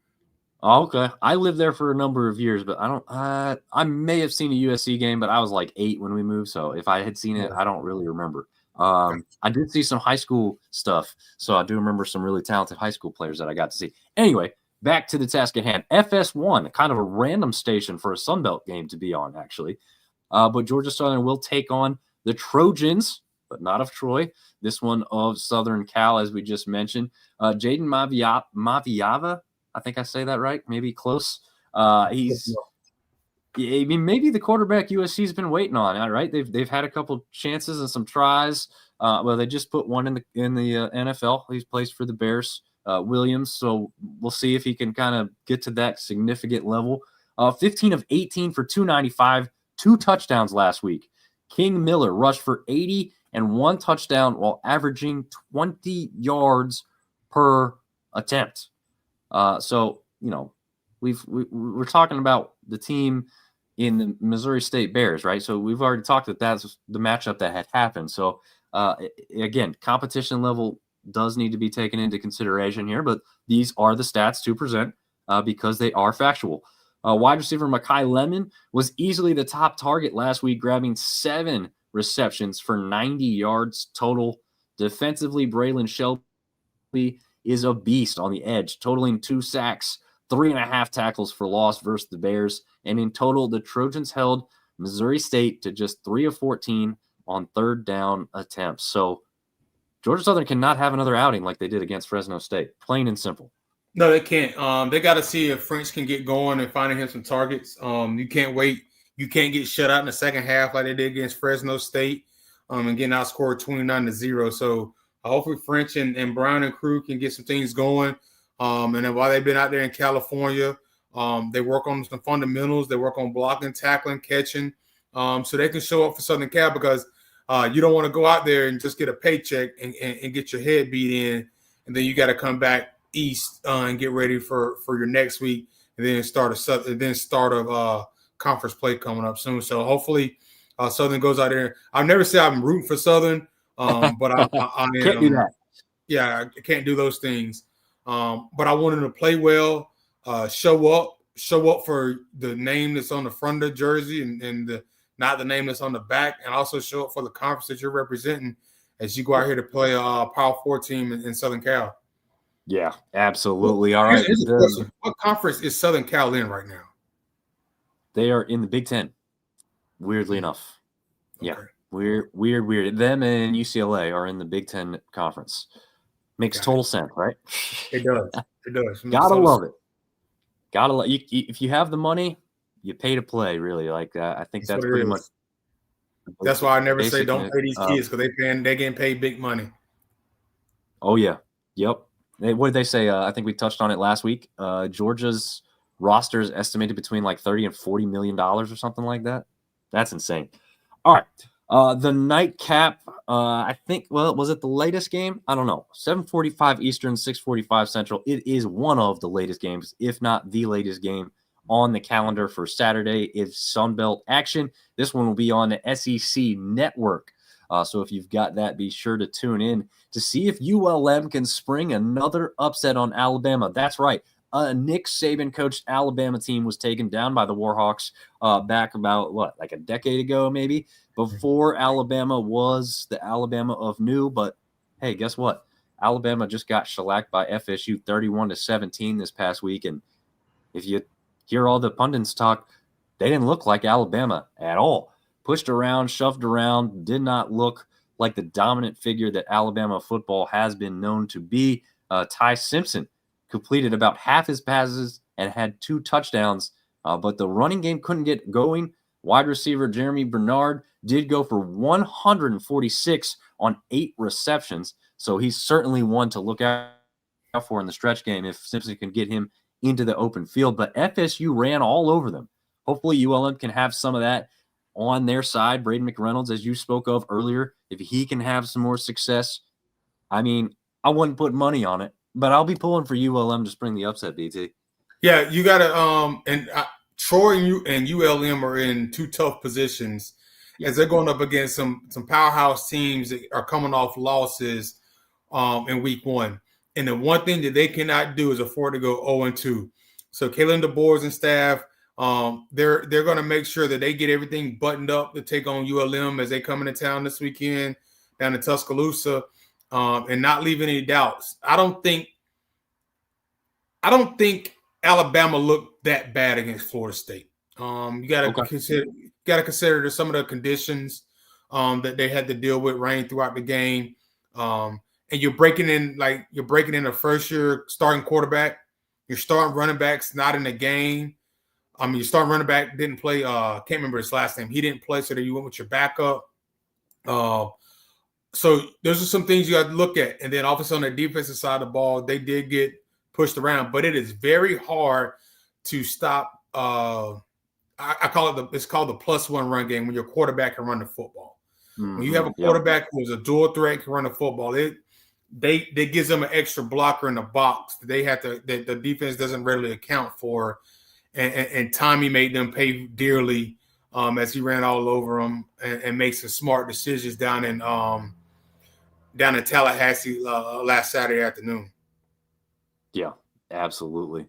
Oh, okay. I lived there for a number of years, but I may have seen a USC game, but I was like 8 when we moved. So if I had seen it, I don't really remember. I did see some high school stuff. So I do remember some really talented high school players that I got to see. Anyway, back to the task at hand. FS1, kind of a random station for a Sun Belt game to be on, actually. But Georgia Southern will take on the Trojans, but not of Troy. This one of Southern Cal, as we just mentioned. Jaden Maviava, I think I say that right. Maybe close. Maybe the quarterback USC's been waiting on, right? They've had a couple chances and some tries. They just put one in the NFL. He's plays for the Bears, Williams. So we'll see if he can kind of get to that significant level. 15 of 18 for 295, 2 touchdowns last week. King Miller rushed for 80 and 1 touchdown while averaging 20 yards per attempt. We're talking about the team in the Missouri State Bears, right? So we've already talked that that's the matchup that had happened. So again, competition level does need to be taken into consideration here, but these are the stats to present because they are factual. Wide receiver Mekhi Lemon was easily the top target last week, grabbing 7 receptions for 90 yards total. Defensively, Braylon Shelby is a beast on the edge, totaling 2 sacks, 3.5 tackles for loss versus the Bears. And in total, the Trojans held Missouri State to just 3 of 14 on third down attempts. So Georgia Southern cannot have another outing like they did against Fresno State, plain and simple. No, they can't. They got to see if French can get going and finding him some targets. You can't wait. You can't get shut out in the second half like they did against Fresno State and getting outscored 29-0. So hopefully French and Brown and crew can get some things going. And then while they've been out there in California, they work on some fundamentals. They work on blocking, tackling, catching, so they can show up for Southern Cal, because you don't want to go out there and just get a paycheck and get your head beat in, and then you got to come back east and get ready for your next week, and then start a conference play coming up soon. So hopefully Southern goes out there. I've never said I'm rooting for Southern, but I can't do that. Yeah, I can't do those things. But I want them to play well, show up for the name that's on the front of the jersey and not the name that's on the back, and also show up for the conference that you're representing as you go out here to play a Power 4 team in Southern Cal. Yeah, absolutely. All right. Here's a question. What conference is Southern Cal in right now? They are in the Big Ten, weirdly enough. Yeah, Okay. weird. Them and UCLA are in the Big Ten conference. Makes total sense, right? It does. It does. Gotta love it. Gotta love. If you have the money, you pay to play. Really, like I think that's pretty much. That's why I never say don't pay these kids because they're getting paid big money. Oh yeah, yep. What did they say? I think we touched on it last week. Georgia's roster is estimated between like $30 and $40 million or something like that. That's insane. All right. The nightcap, I think, well, was it the latest game? I don't know. 7:45 Eastern, 6:45 Central. It is one of the latest games, if not the latest game on the calendar for Saturday. It's Sunbelt action. This one will be on the SEC Network. So if you've got that, be sure to tune in to see if ULM can spring another upset on Alabama. That's right. Nick Saban coached Alabama team was taken down by the Warhawks back about, like a decade ago maybe, before Alabama was the Alabama of new. But, hey, guess what? Alabama just got shellacked by FSU 31-17 this past week. And if you hear all the pundits talk, they didn't look like Alabama at all. Pushed around, shoved around, did not look like the dominant figure that Alabama football has been known to be. Ty Simpson completed about half his passes and had 2 touchdowns, but the running game couldn't get going. Wide receiver Jeremy Bernard did go for 146 on 8 receptions, so he's certainly one to look out for in the stretch game if Simpson can get him into the open field. But FSU ran all over them. Hopefully ULM can have some of that on their side. Braden McReynolds, as you spoke of earlier, if he can have some more success, I mean, I wouldn't put money on it, but I'll be pulling for ULM to spring the upset, BT. Yeah, you got to Troy and ULM are in 2 tough positions as they're going up against some powerhouse teams that are coming off losses in week 1. And the one thing that they cannot do is afford to go 0-2. So Kalen DeBoers and staff, they're going to make sure that they get everything buttoned up to take on ULM as they come into town this weekend down in Tuscaloosa, and not leave any doubts. I don't think Alabama looked that bad against Florida State. You got to consider some of the conditions that they had to deal with, rain throughout the game, and you're breaking in a first-year starting quarterback. Your starting running back's not in the game. Your starting running back didn't play. Can't remember his last name. He didn't play, so then you went with your backup. So those are some things you got to look at. And then obviously on the defensive side of the ball, they did get pushed around, but it is very hard to stop. I call it it's called the +1 run game when your quarterback can run the football. Mm-hmm. When you have a quarterback who's a dual threat can run the football, it gives them an extra blocker in the box that the defense doesn't readily account for. And Tommy made them pay dearly as he ran all over them and made some smart decisions down in Tallahassee last Saturday afternoon. Yeah, absolutely.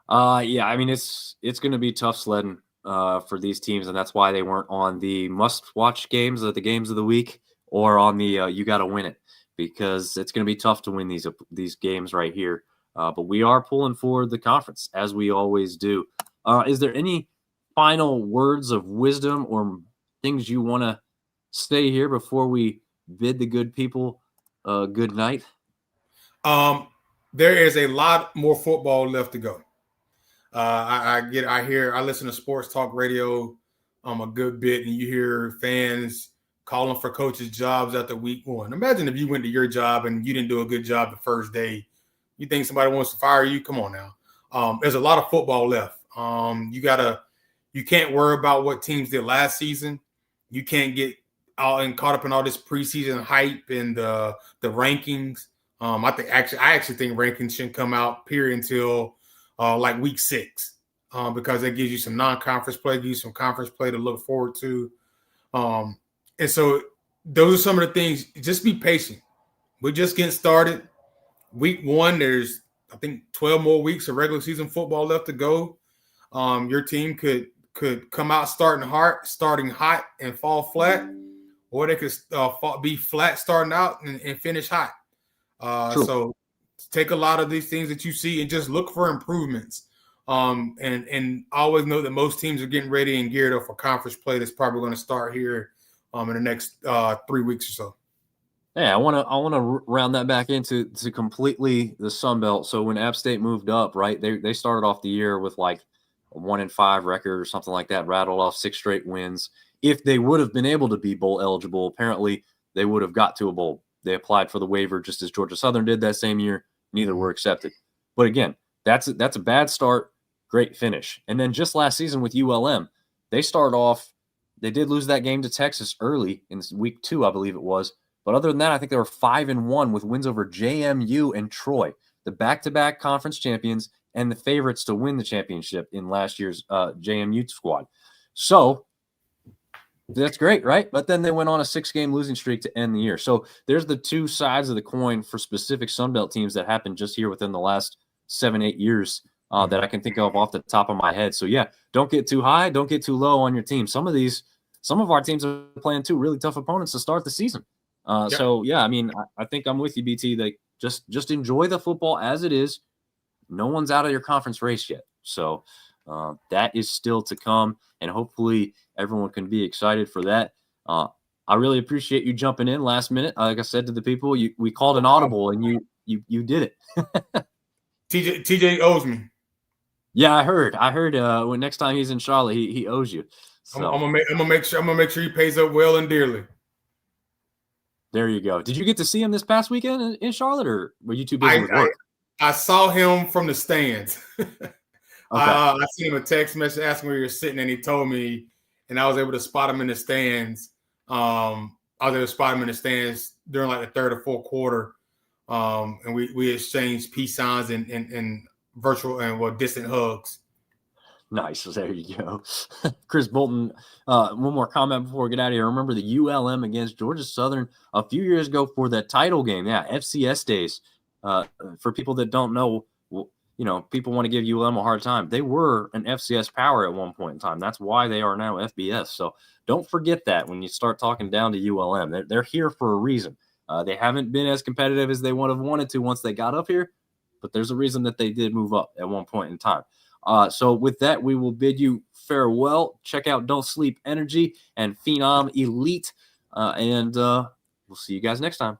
Yeah, I mean it's going to be tough sledding for these teams, and that's why they weren't on the must-watch games, the games of the week, or on the you got to win it, because it's going to be tough to win these games right here. But we are pulling for the conference, as we always do. Is there any final words of wisdom or things you want to say here before we bid the good people good night? There is a lot more football left to go. I listen to sports talk radio a good bit, and you hear fans calling for coaches' jobs after week 1. Imagine if you went to your job and you didn't do a good job the first day. You think somebody wants to fire you? Come on now. There's a lot of football left. You can't worry about what teams did last season. You can't get caught up in all this preseason hype and the rankings. I actually think rankings shouldn't come out period until like week 6, because it gives you some non-conference play, gives you some conference play to look forward to. And so those are some of the things. Just be patient. We're just getting started. week one, there's, I think, 12 more weeks of regular season football left to go. Your team could come out starting hot and fall flat, or they could be flat starting out and finish hot. So take a lot of these things that you see and just look for improvements. And always know that most teams are getting ready and geared up for conference play that's probably going to start here in the next 3 weeks or so. Yeah, I want to round that back into completely the Sun Belt. So when App State moved up, right, they started off the year with like a 1-5 record or something like that, rattled off 6 straight wins. If they would have been able to be bowl eligible, apparently they would have got to a bowl. They applied for the waiver just as Georgia Southern did that same year. Neither were accepted. But again, that's a bad start, great finish. And then just last season with ULM, they started off, they did lose that game to Texas early in week 2, I believe it was. But other than that, I think they were 5-1 with wins over JMU and Troy, the back-to-back conference champions and the favorites to win the championship in last year's JMU squad. So that's great, right? But then they went on a 6-game losing streak to end the year. So there's the two sides of the coin for specific Sun Belt teams that happened just here within the last 7-8 years that I can think of off the top of my head. So yeah, don't get too high, don't get too low on your team. Some of our teams are playing 2 really tough opponents to start the season. So yeah, I mean, I think I'm with you, BT. Like just enjoy the football as it is. No one's out of your conference race yet. So that is still to come, and hopefully everyone can be excited for that. I really appreciate you jumping in last minute. Like I said to the people, we called an audible, and you did it. TJ owes me. Yeah, I heard. When next time he's in Charlotte, he owes you. So I'm gonna make sure he pays up well and dearly. There you go. Did you get to see him this past weekend in Charlotte, or were you too busy with work? I saw him from the stands. Okay. I sent him a text message asking where you're sitting, and he told me, and I was able to spot him in the stands. I was able to spot him in the stands during like the third or fourth quarter, and we exchanged peace signs and virtual and distant hugs. Nice. There you go. Chris Bolton, one more comment before we get out of here. Remember the ULM against Georgia Southern a few years ago for the title game. Yeah, FCS days. For people that don't know, people want to give ULM a hard time. They were an FCS power at one point in time. That's why they are now FBS. So don't forget that when you start talking down to ULM. They're here for a reason. They haven't been as competitive as they would have wanted to once they got up here, but there's a reason that they did move up at one point in time. So with that, we will bid you farewell. Check out Don't Sleep Energy and Phenom Elite, and we'll see you guys next time.